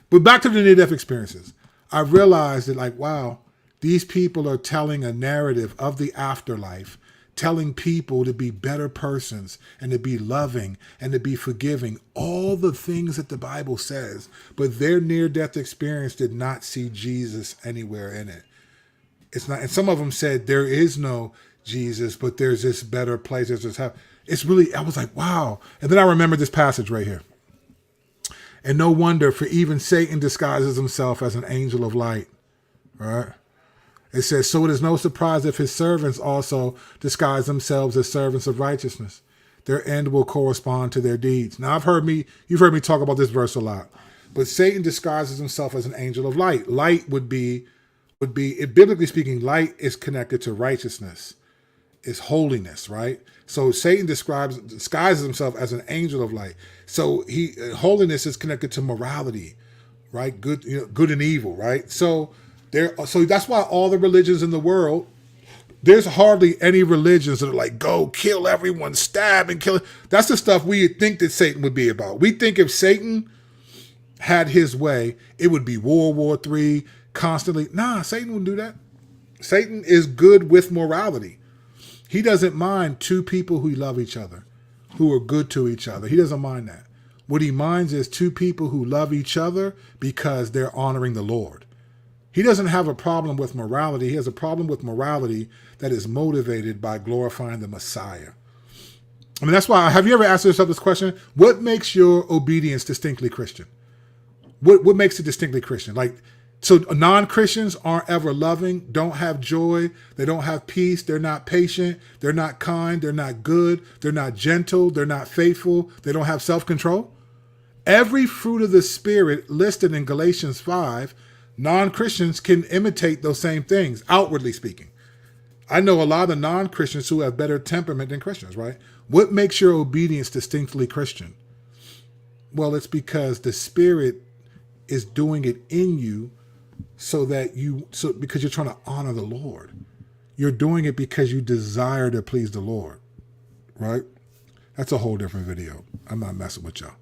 But back to the near-death experiences. I realized that, like, wow, these people are telling a narrative of the afterlife, telling people to be better persons and to be loving and to be forgiving, all the things that the Bible says, but their near-death experience did not see Jesus anywhere in it. It's not, and some of them said there is no Jesus, but there's this better place. There's this it's really, I was like, wow. And then I remember this passage right here. And no wonder, for even Satan disguises himself as an angel of light. Right? It says, so it is no surprise if his servants also disguise themselves as servants of righteousness. Their end will correspond to their deeds. Now you've heard me talk about this verse a lot. But Satan disguises himself as an angel of light. Light would be, biblically speaking, light is connected to righteousness, is holiness, right? So Satan disguises himself as an angel of light. So holiness is connected to morality, right? Good, good and evil, right? So that's why all the religions in the world, there's hardly any religions that are like, go kill everyone, stab and kill. That's the stuff we think that Satan would be about. We think if Satan had his way, it would be World War III constantly. Nah, Satan wouldn't do that. Satan is good with morality. He doesn't mind two people who love each other, who are good to each other. He doesn't mind that. What he minds is two people who love each other because they're honoring the Lord. He doesn't have a problem with morality. He has a problem with morality that is motivated by glorifying the Messiah. I mean, that's why, have you ever asked yourself this question? What makes your obedience distinctly Christian? What makes it distinctly Christian? Like, so non-Christians aren't ever loving, don't have joy, they don't have peace, they're not patient, they're not kind, they're not good, they're not gentle, they're not faithful, they don't have self-control. Every fruit of the Spirit listed in Galatians 5, non-Christians can imitate those same things, outwardly speaking. I know a lot of non-Christians who have better temperament than Christians, right? What makes your obedience distinctly Christian? Well, it's because the Spirit is doing it in you because you're trying to honor the Lord. You're doing it because you desire to please the Lord, right? That's a whole different video. I'm not messing with y'all.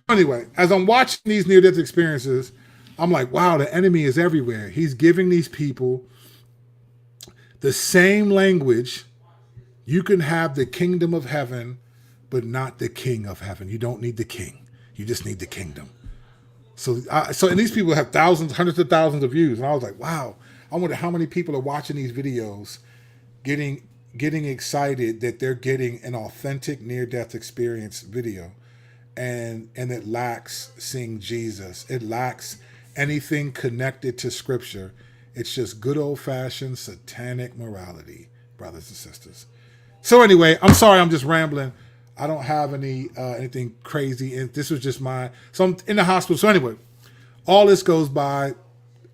Anyway, as I'm watching these near-death experiences, I'm like, wow, the enemy is everywhere. He's giving these people the same language. You can have the kingdom of heaven, but not the king of heaven. You don't need the king. You just need the kingdom. And these people have thousands, hundreds of thousands of views. And I was like, wow, I wonder how many people are watching these videos getting excited that they're getting an authentic near-death experience video. And it lacks seeing Jesus. It lacks anything connected to Scripture. It's just good old-fashioned satanic morality, brothers and sisters. So anyway, I'm sorry, I'm just rambling. I don't have anything crazy. And this was just so I'm in the hospital. So anyway, all this goes by.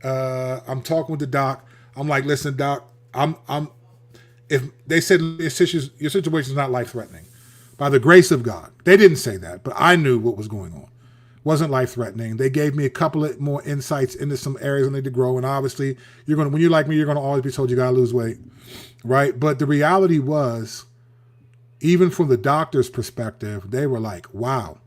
I'm talking with the doc. I'm like, listen, doc, if they said your situation is not life-threatening, by the grace of God. They didn't say that, but I knew what was going on. It wasn't life-threatening. They gave me a couple of more insights into some areas I need to grow. And obviously, when you're like me, you're going to always be told you got to lose weight, right? But the reality was, even from the doctor's perspective, they were like, wow,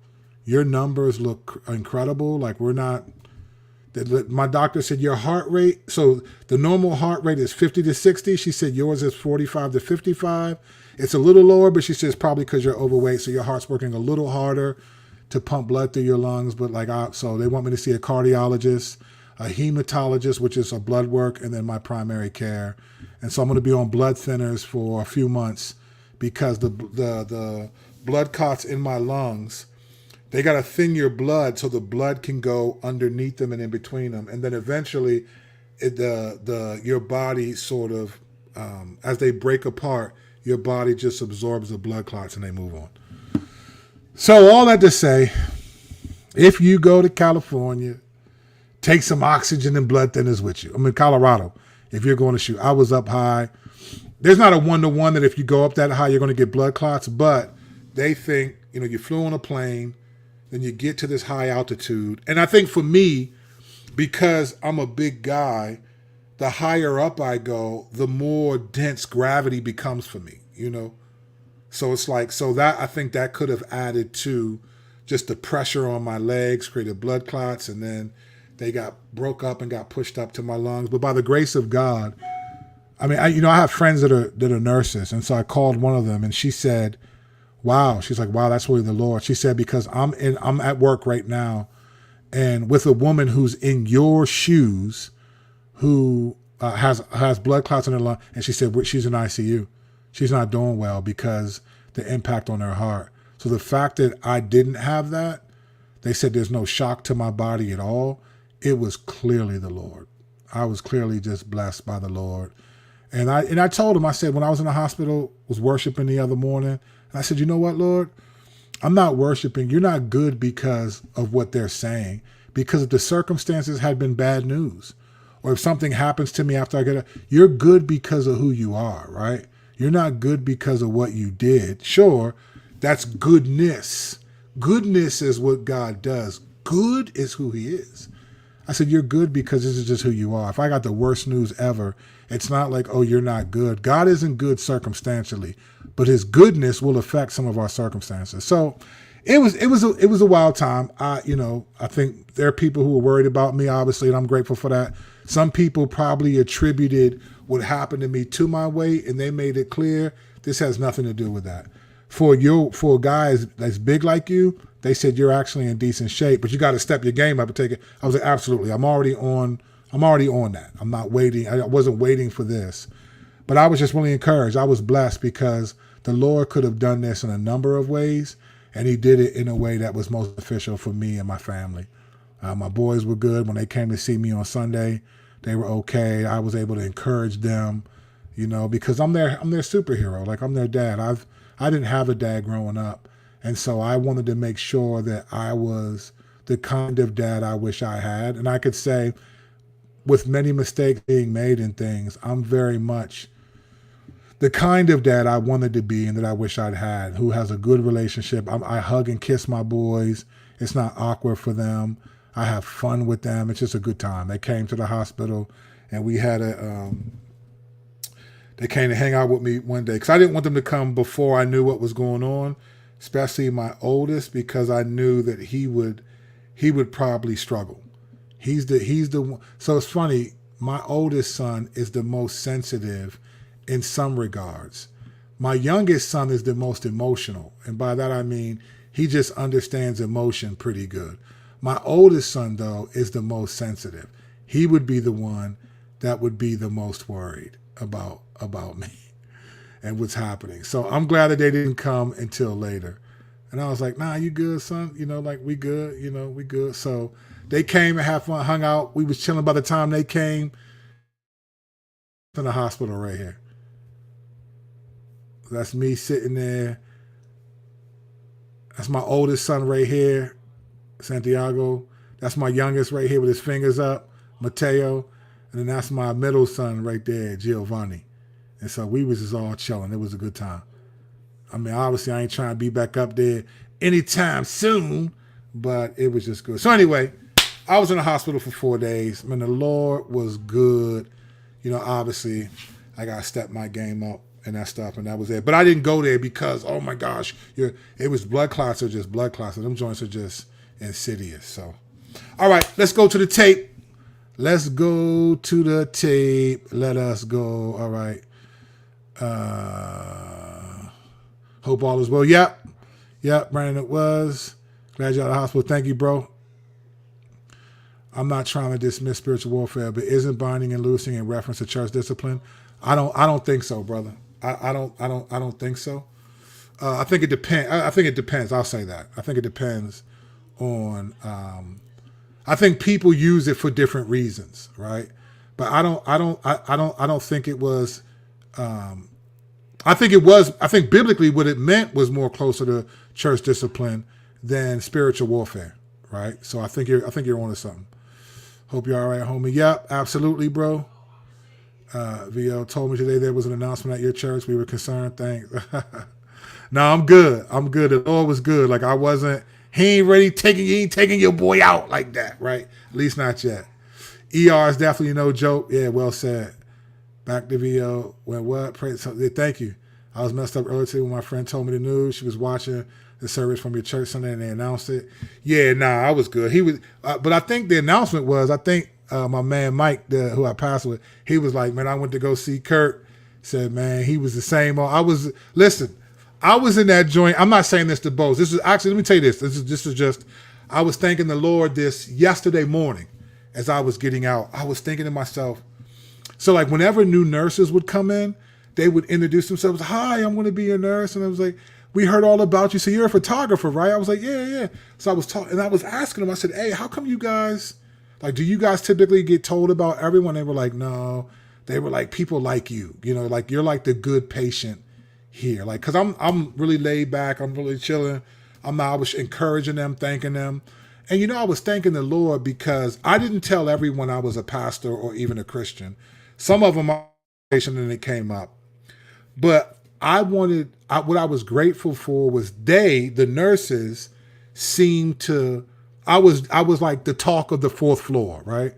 your numbers look incredible. Like my doctor said your heart rate, so the normal heart rate is 50 to 60. She said yours is 45 to 55. It's a little lower, but she says probably because you're overweight, so your heart's working a little harder to pump blood through your lungs. But so they want me to see a cardiologist, a hematologist, which is a blood work, and then my primary care. And so I'm going to be on blood thinners for a few months because the blood clots in my lungs, they got to thin your blood so the blood can go underneath them and in between them. And then eventually your body sort of, as they break apart, your body just absorbs the blood clots and they move on. So all that to say, if you go to California, take some oxygen and blood thinners with you. I'm in Colorado. If you're going to shoot, I was up high. There's not a 1-to-1 that if you go up that high, you're going to get blood clots, but they think, you flew on a plane, then you get to this high altitude. And I think for me, because I'm a big guy, the higher up I go, the more dense gravity becomes for me, So it's like, that I think that could have added to just the pressure on my legs, created blood clots, and then they broke up and got pushed up to my lungs. But by the grace of God, I mean, I have friends that are nurses, and so I called one of them, and she said, "Wow," she's like, "Wow, that's really the Lord." She said, "Because I'm at work right now, and with a woman who's in your shoes, who has blood clots in her lung," and she said she's in ICU. She's not doing well because the impact on her heart. So the fact that I didn't have that, they said there's no shock to my body at all. It was clearly the Lord. I was clearly just blessed by the Lord. And I told him, I said, when I was in the hospital, was worshiping the other morning, I said, you know what, Lord? I'm not worshiping. You're not good because of what they're saying. Because if the circumstances had been bad news, or if something happens to me after I get it, you're good because of who you are, right? You're not good because of what you did. Sure, that's goodness. Goodness is what God does. Good is who he is. I said, you're good because this is just who you are. If I got the worst news ever, it's not like, oh, you're not good. God isn't good circumstantially, but his goodness will affect some of our circumstances. So it was a wild time. I think there are people who were worried about me, obviously, and I'm grateful for that. Some people probably attributed what happened to me to my weight, and they made it clear this has nothing to do with that. For a guy that's big like you, they said you're actually in decent shape, but you got to step your game up and take it. I was like, absolutely. I'm already on that. I'm not waiting. I wasn't waiting for this, but I was just really encouraged. I was blessed because the Lord could have done this in a number of ways, and he did it in a way that was most beneficial for me and my family. My boys were good. When they came to see me on Sunday, they were okay. I was able to encourage them, because I'm their superhero. Like, I'm their dad. I didn't have a dad growing up. And so I wanted to make sure that I was the kind of dad I wish I had. And I could say, with many mistakes being made in things, I'm very much the kind of dad I wanted to be and that I wish I'd had, who has a good relationship. I hug and kiss my boys. It's not awkward for them. I have fun with them. It's just a good time. They came to the hospital and we had they came to hang out with me one day because I didn't want them to come before I knew what was going on, especially my oldest, because I knew that he would probably struggle. He's the one. So it's funny. My oldest son is the most sensitive in some regards. My youngest son is the most emotional. And by that, I mean, he just understands emotion pretty good. My oldest son, though, is the most sensitive. He would be the one that would be the most worried about me and what's happening. So I'm glad that they didn't come until later. And I was like, nah, you good, son? We good, we good. So they came and had fun, hung out. We was chilling by the time they came in the hospital right here. That's me sitting there. That's my oldest son right here, Santiago. That's my youngest right here with his fingers up, Mateo. And then that's my middle son right there, Giovanni. And so we was just all chilling. It was a good time. I mean, obviously, I ain't trying to be back up there anytime soon, but it was just good. So anyway, I was in the hospital for 4 days. Man, the Lord was good. Obviously, I got to step my game up and that stuff, and that was it. But I didn't go there because, oh my gosh, it was blood clots or just blood clots. Them joints are just insidious. So, all right, let's go to the tape. Let's go to the tape. Let us go. All right. Hope all is well. Yep, Brandon, it was. Glad you're out of the hospital. Thank you, bro. I'm not trying to dismiss spiritual warfare, but isn't binding and loosing in reference to church discipline? I don't think so, brother. I don't think so. I think it depends. I think it depends. I'll say that. I think it depends on. I think people use it for different reasons, right? But I don't think it was. I think biblically what it meant was more closer to church discipline than spiritual warfare, right? So I think you're onto something. Hope you're all right, homie. Yep, absolutely, bro. VL told me today there was an announcement at your church. We were concerned. Thanks. No, I'm good. The Lord was good. Like, I wasn't. He ain't taking your boy out like that, right? At least not yet. ER is definitely no joke. Yeah, well said. Back to VO. When what? Thank you. I was messed up earlier today when my friend told me the news. She was watching the service from your church Sunday and they announced it. Yeah, nah, I was good. He was, but I think the announcement was, my man Mike, who I passed with, he was like, man, I went to go see Kurt. Said, man, he was the same. I was in that joint. I'm not saying this to boast. This is actually, let me tell you this. This is just, I was thanking the Lord this yesterday morning as I was getting out. I was thinking to myself, so like whenever new nurses would come in, they would introduce themselves. Hi, I'm going to be a nurse. And I was like, we heard all about you. So you're a photographer, right? I was like, yeah, yeah. So I was talking, and I was asking them, I said, hey, how come you guys, like, do you guys typically get told about everyone? They were like, no. They were like, people like you, you know, like you're like the good patient here. Like, cause I'm really laid back. I'm really chilling. I was encouraging them, thanking them. And, you know, I was thanking the Lord because I didn't tell everyone I was a pastor or even a Christian. Some of them, and it came up. But what I was grateful for was the nurses, seemed to, I was like the talk of the fourth floor, right?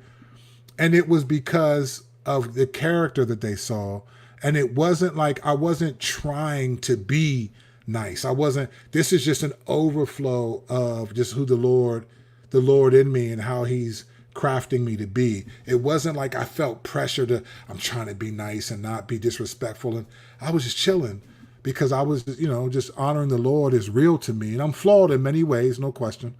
And it was because of the character that they saw. And it wasn't like, I wasn't trying to be nice. This is just an overflow of just who the Lord in me and how he's crafting me to be. It wasn't like I felt pressure I'm trying to be nice and not be disrespectful. And I was just chilling because I was, you know, just honoring the Lord is real to me. And I'm flawed in many ways, no question.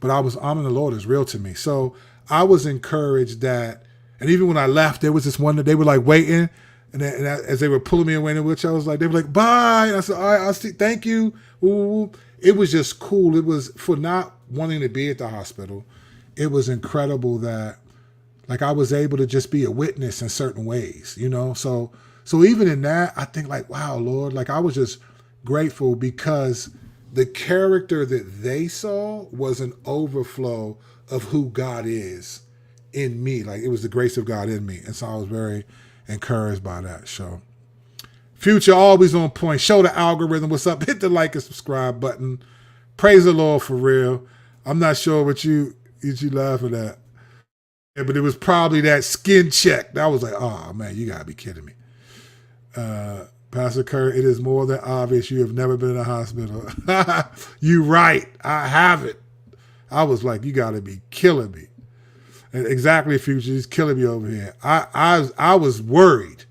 But I was honoring the Lord is real to me. So I was encouraged that, and even when I left, there was this one that they were like waiting. As they were pulling me away in the wheelchair, I was like, they were like, bye. And I said, all right, I'll see, thank you. Ooh. It was just cool. It was, for not wanting to be at the hospital, it was incredible that, like, I was able to just be a witness in certain ways, you know? So even in that, I think like, wow, Lord, like I was just grateful because the character that they saw was an overflow of who God is in me. Like, it was the grace of God in me. And so I was very encouraged by that show. Future always on point. Show the algorithm what's up. Hit the like and subscribe button. Praise the Lord for real. I'm not sure what you laughing at. Yeah, but it was probably that skin check. That was like, oh man, you gotta be kidding me. Pastor Kurt, it is more than obvious you have never been in a hospital. You right. I haven't. I was like, you gotta be killing me. And exactly, Future, he's killing me over here. I was worried.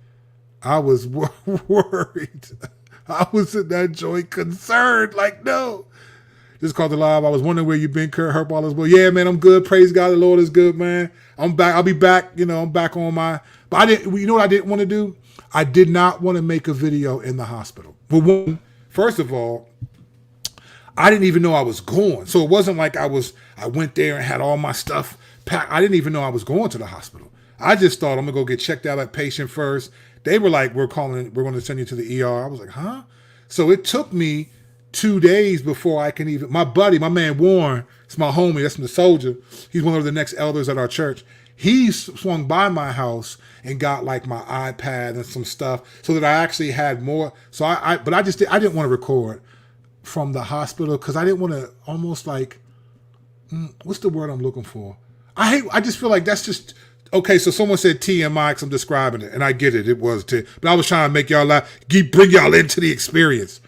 I was worried. I was in that joint concerned. Like, no. Just called the live. I was wondering where you've been, Kurt. Hope all is well. Yeah, man, I'm good. Praise God. The Lord is good, man. I'm back. I'll be back. You know, I'm back on my... But you know what I didn't want to do? I did not want to make a video in the hospital. For one, first of all, I didn't even know I was going. So it wasn't like I went there and had all my stuff packed. I didn't even know I was going to the hospital. I just thought I'm going to go get checked out at patient first. They were like, we're going to send you to the ER. I was like, huh? So it took me 2 days before I can even, my buddy, my man Warren, it's my homie, that's from the soldier. He's one of the next elders at our church. He swung by my house and got like my iPad and some stuff so that I actually had more. So I didn't want to record from the hospital because I didn't want to almost like, what's the word I'm looking for? I just feel like that's just, okay, so someone said TMI because I'm describing it, and I get it. It was but I was trying to make y'all laugh, bring y'all into the experience.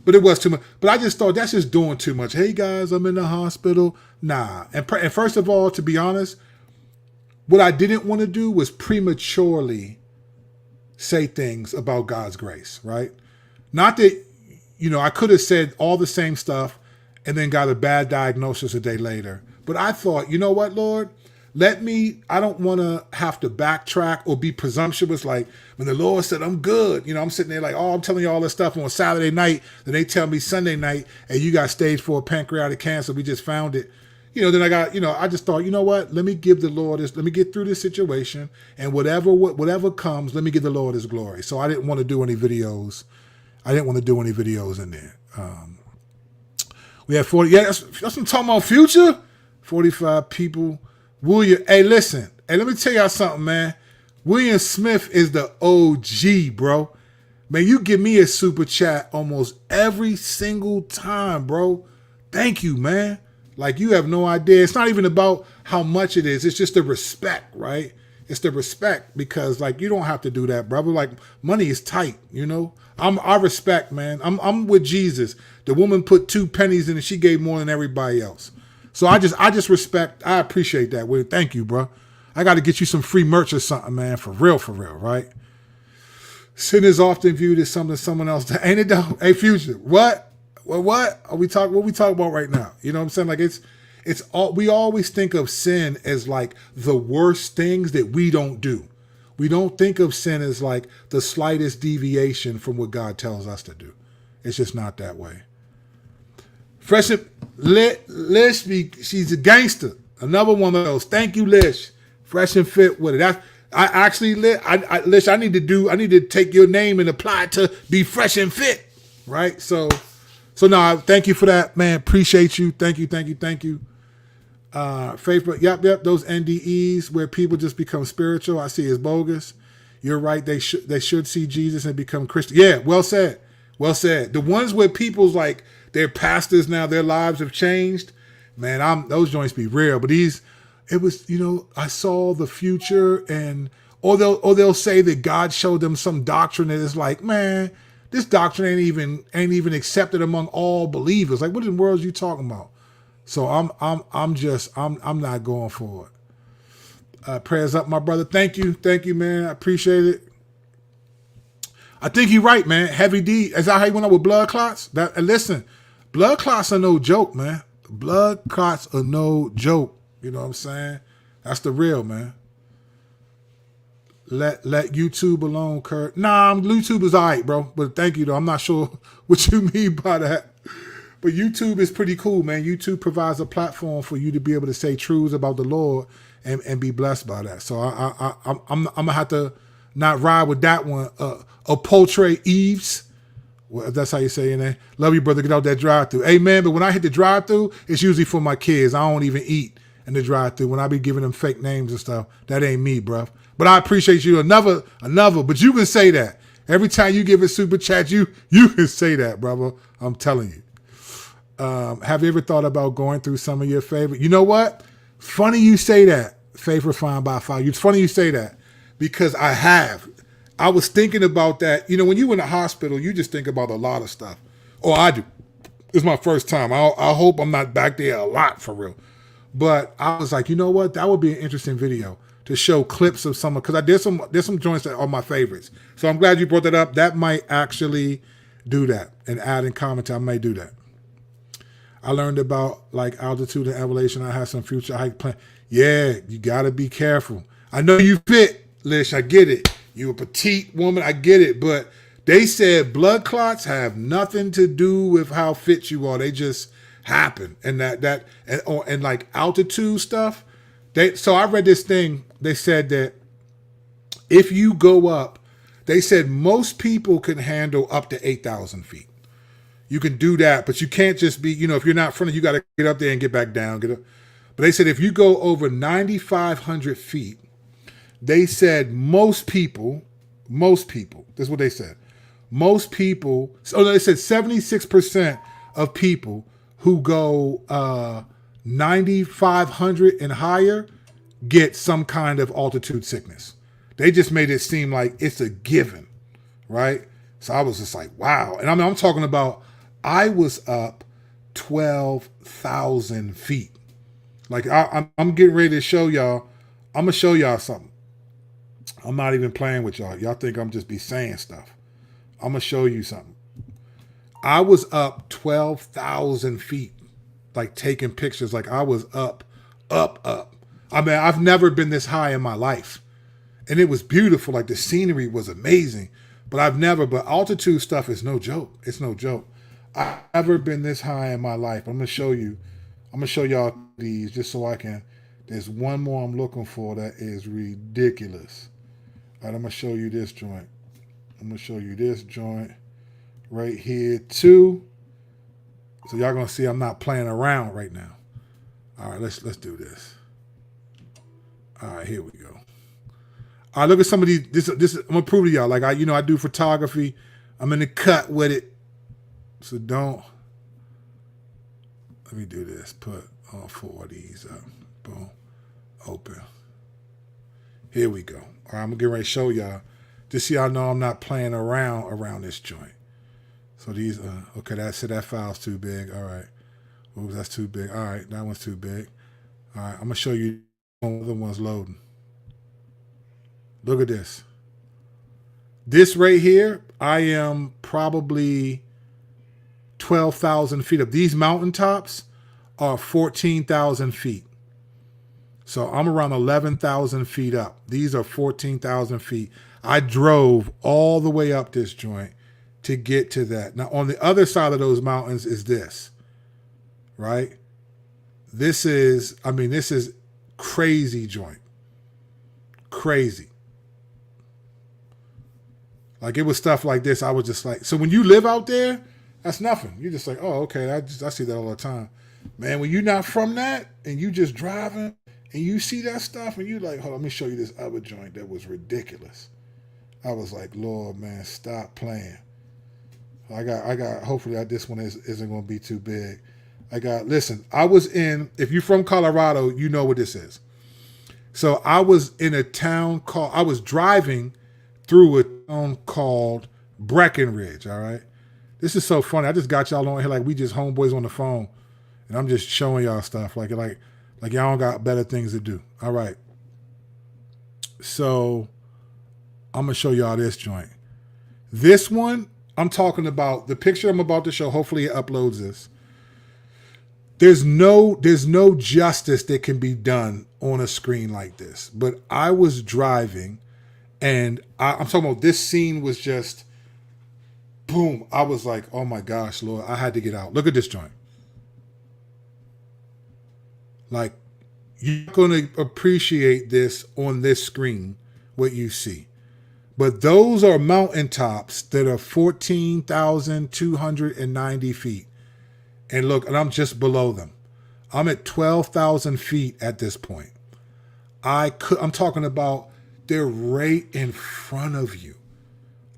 But it was too much. But I just thought that's just doing too much. Hey guys, I'm in the hospital. Nah. And first of all, to be honest, what I didn't want to do was prematurely say things about God's grace, right? Not that, you know, I could have said all the same stuff and then got a bad diagnosis a day later. But I thought, you know what, Lord? I don't want to have to backtrack or be presumptuous. Like when the Lord said, I'm good, you know, I'm sitting there like, oh, I'm telling you all this stuff on Saturday night. Then they tell me Sunday night, hey, you got stage 4 pancreatic cancer. We just found it. You know, then I just thought, you know what? Let me give the Lord let me get through this situation, and whatever comes, let me give the Lord his glory. So I didn't want to do any videos. In there. We had 40. Yeah, that's what I'm talking about. Future 45 people. William, hey, listen. Hey, let me tell y'all something, man. William Smith is the OG, bro. Man, you give me a super chat almost every single time, bro. Thank you, man. Like, you have no idea. It's not even about how much it is. It's just the respect, right? It's the respect because, like, you don't have to do that, brother. Like, money is tight, you know? I respect, man. I'm with Jesus. The woman put 2 pennies in and she gave more than everybody else. So I just respect, I appreciate that. Well, thank you, bro. I got to get you some free merch or something, man. For real, right? Sin is often viewed as something someone else does. Ain't it though? Hey, Future, what? Well, what we talking about right now? You know what I'm saying? Like it's all, we always think of sin as like the worst things that we don't do. We don't think of sin as like the slightest deviation from what God tells us to do. It's just not that way. Fresh Lish, she's a gangster. Another one of those. Thank you, Lish. Fresh and fit with it. Lish, I need to take your name and apply it to be fresh and fit. Right? So no, thank you for that, man. Appreciate you. Thank you. Facebook, yep, those NDEs where people just become spiritual, I see is bogus. You're right, they should see Jesus and become Christian. Yeah, well said. The ones where people's like, they're pastors now, their lives have changed, man, those joints be real. But it was, I saw the future, and or they'll say that God showed them some doctrine that is like, man, this doctrine ain't even accepted among all believers. Like, what in the world are you talking about? So I'm not going for it. Prayers up, my brother. Thank you, man. I appreciate it. I think you're right, man. Heavy D. Is that how you went up with blood clots? Listen, blood clots are no joke, man. Blood clots are no joke. You know what I'm saying? That's the real, man. Let YouTube alone, Kurt. Nah, YouTube is all right, bro. But thank you, though. I'm not sure what you mean by that. But YouTube is pretty cool, man. YouTube provides a platform for you to be able to say truths about the Lord and be blessed by that. So I'm gonna have to not ride with that one. Apoltre Eves, well, if that's how you say your name. Love you, brother. Get out that drive-through. Amen. But when I hit the drive-through, it's usually for my kids. I don't even eat in the drive-through. When I be giving them fake names and stuff, that ain't me, bro. But I appreciate you. Another. But you can say that every time you give a super chat. You can say that, brother. I'm telling you. Have you ever thought about going through some of your favorite? You know what? Funny you say that. Favorite Fine by Fire. It's funny you say that because I have. I was thinking about that. When you're in the hospital, you just think about a lot of stuff. Or I do. It's my first time. I hope I'm not back there a lot for real. But I was like, you know what? That would be an interesting video to show clips of some, because there's some joints that are my favorites. So I'm glad you brought that up. That might actually do that. And add in comments, I may do that. I learned about like altitude and elevation. I have some future hike plan. Yeah, you got to be careful. I know you fit, Lish. I get it. You a petite woman. I get it. But they said blood clots have nothing to do with how fit you are. They just happen. And and like altitude stuff. So I read this thing. They said that if you go up, they said most people can handle up to 8,000 feet. You can do that, but you can't just be, if you're not front of, you got to get up there and get back down. But they said if you go over 9,500 feet, they said most people, this is what they said. Most people, they said 76% of people who go 9,500 and higher get some kind of altitude sickness. They just made it seem like it's a given, right? So I was just like, wow. And I'm talking about, I was up 12,000 feet. Like I'm getting ready to show y'all. I'm gonna show y'all something. I'm not even playing with y'all. Y'all think I'm just be saying stuff. I'm gonna show you something. I was up 12,000 feet, like taking pictures. Like I was up. I mean, I've never been this high in my life, and it was beautiful. Like the scenery was amazing, but altitude stuff is no joke. It's no joke. I've never been this high in my life. I'm gonna show y'all these just so I can. There's one more I'm looking for that is ridiculous. All right, I'm gonna show you this joint. Right here too. So y'all gonna see I'm not playing around right now. All right, let's do this. All right, here we go. All right, look at some of these. This I'm gonna prove to y'all. Like I do photography. I'm in the cut with it. So let me do this. Put all four of these up. Boom. Open. Here we go. All right, I'm going to get ready to show y'all. Just so y'all know I'm not playing around this joint. So these, okay, that file's too big. All right. Oops, that's too big. All right, that one's too big. All right, I'm going to show you the other one's loading. Look at this. This right here, I am probably 12,000 feet up. These mountaintops are 14,000 feet. So I'm around 11,000 feet up. These are 14,000 feet. I drove all the way up this joint to get to that. Now, on the other side of those mountains is this, right? This is crazy joint. Crazy. Like, it was stuff like this. I was just like, so when you live out there, that's nothing. You're just like, oh, okay, I see that all the time. Man, when you're not from that and you just driving and you see that stuff and you like, hold on, let me show you this other joint that was ridiculous. I was like, Lord, man, stop playing. I got, hopefully this one isn't going to be too big. Listen, if you're from Colorado, you know what this is. So I was in a town I was driving through a town called Breckenridge, all right? This is so funny. I just got y'all on here like we just homeboys on the phone, and I'm just showing y'all stuff like y'all don't got better things to do. All right. So I'm going to show y'all this joint. This one, I'm talking about the picture I'm about to show. Hopefully it uploads this. There's no justice that can be done on a screen like this. But I was driving, and I'm talking about this scene was just, boom. I was like, oh my gosh, Lord, I had to get out. Look at this joint. Like, you're going to appreciate this on this screen, what you see. But those are mountaintops that are 14,290 feet. And look, and I'm just below them. I'm at 12,000 feet at this point. I'm talking about they're right in front of you.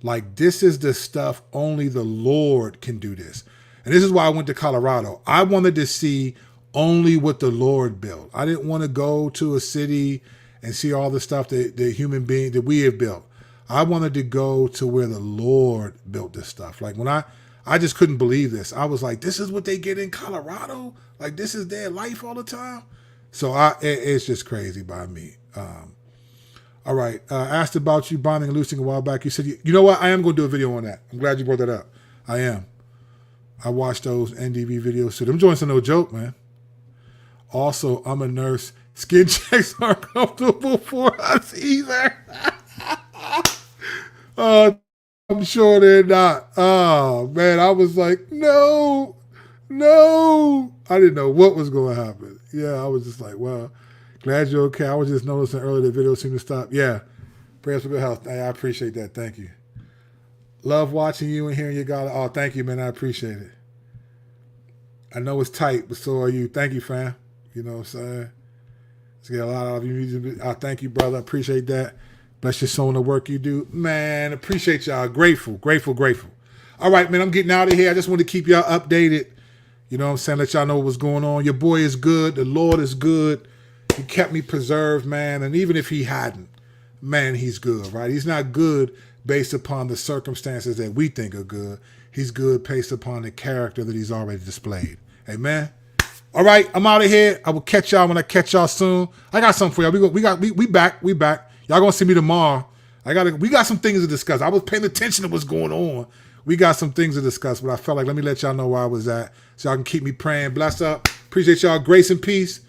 Like, this is the stuff only the Lord can do this. And this is why I went to Colorado. I wanted to see only what the Lord built. I didn't want to go to a city and see all the stuff that the human being that we have built. I wanted to go to where the Lord built this stuff. Like, when I just couldn't believe this. I was like, this is what they get in Colorado? Like, this is their life all the time? So it's just crazy by me. All right. Asked about you bonding and loosing a while back. You said, you know what? I am going to do a video on that. I'm glad you brought that up. I am. I watched those NDV videos too. Them joints are no joke, man. Also, I'm a nurse. Skin checks aren't comfortable for us either. I'm sure they're not. Oh, man. I was like, no. I didn't know what was going to happen. Yeah, I was just like, well, glad you're okay. I was just noticing earlier the video seemed to stop. Yeah. Prayers for good health. I appreciate that. Thank you. Love watching you and hearing you, God. Oh, thank you, man. I appreciate it. I know it's tight, but so are you. Thank you, fam. You know what I'm saying? Let's get a lot out of you. Thank you, brother. I appreciate that. Bless your soul and the work you do. Man, appreciate y'all. Grateful. All right, man, I'm getting out of here. I just want to keep y'all updated. You know what I'm saying? Let y'all know what's going on. Your boy is good. The Lord is good. He kept me preserved, man. And even if he hadn't, man, he's good, right? He's not good based upon the circumstances that we think are good. He's good based upon the character that he's already displayed. Amen. All right, I'm out of here. I will catch y'all when I catch y'all soon. I got something for y'all. We back. Y'all gonna see me tomorrow. We got some things to discuss. I was paying attention to what's going on. We got some things to discuss, but I felt like let me let y'all know where I was at so y'all can keep me praying. Bless up. Appreciate y'all. Grace and peace.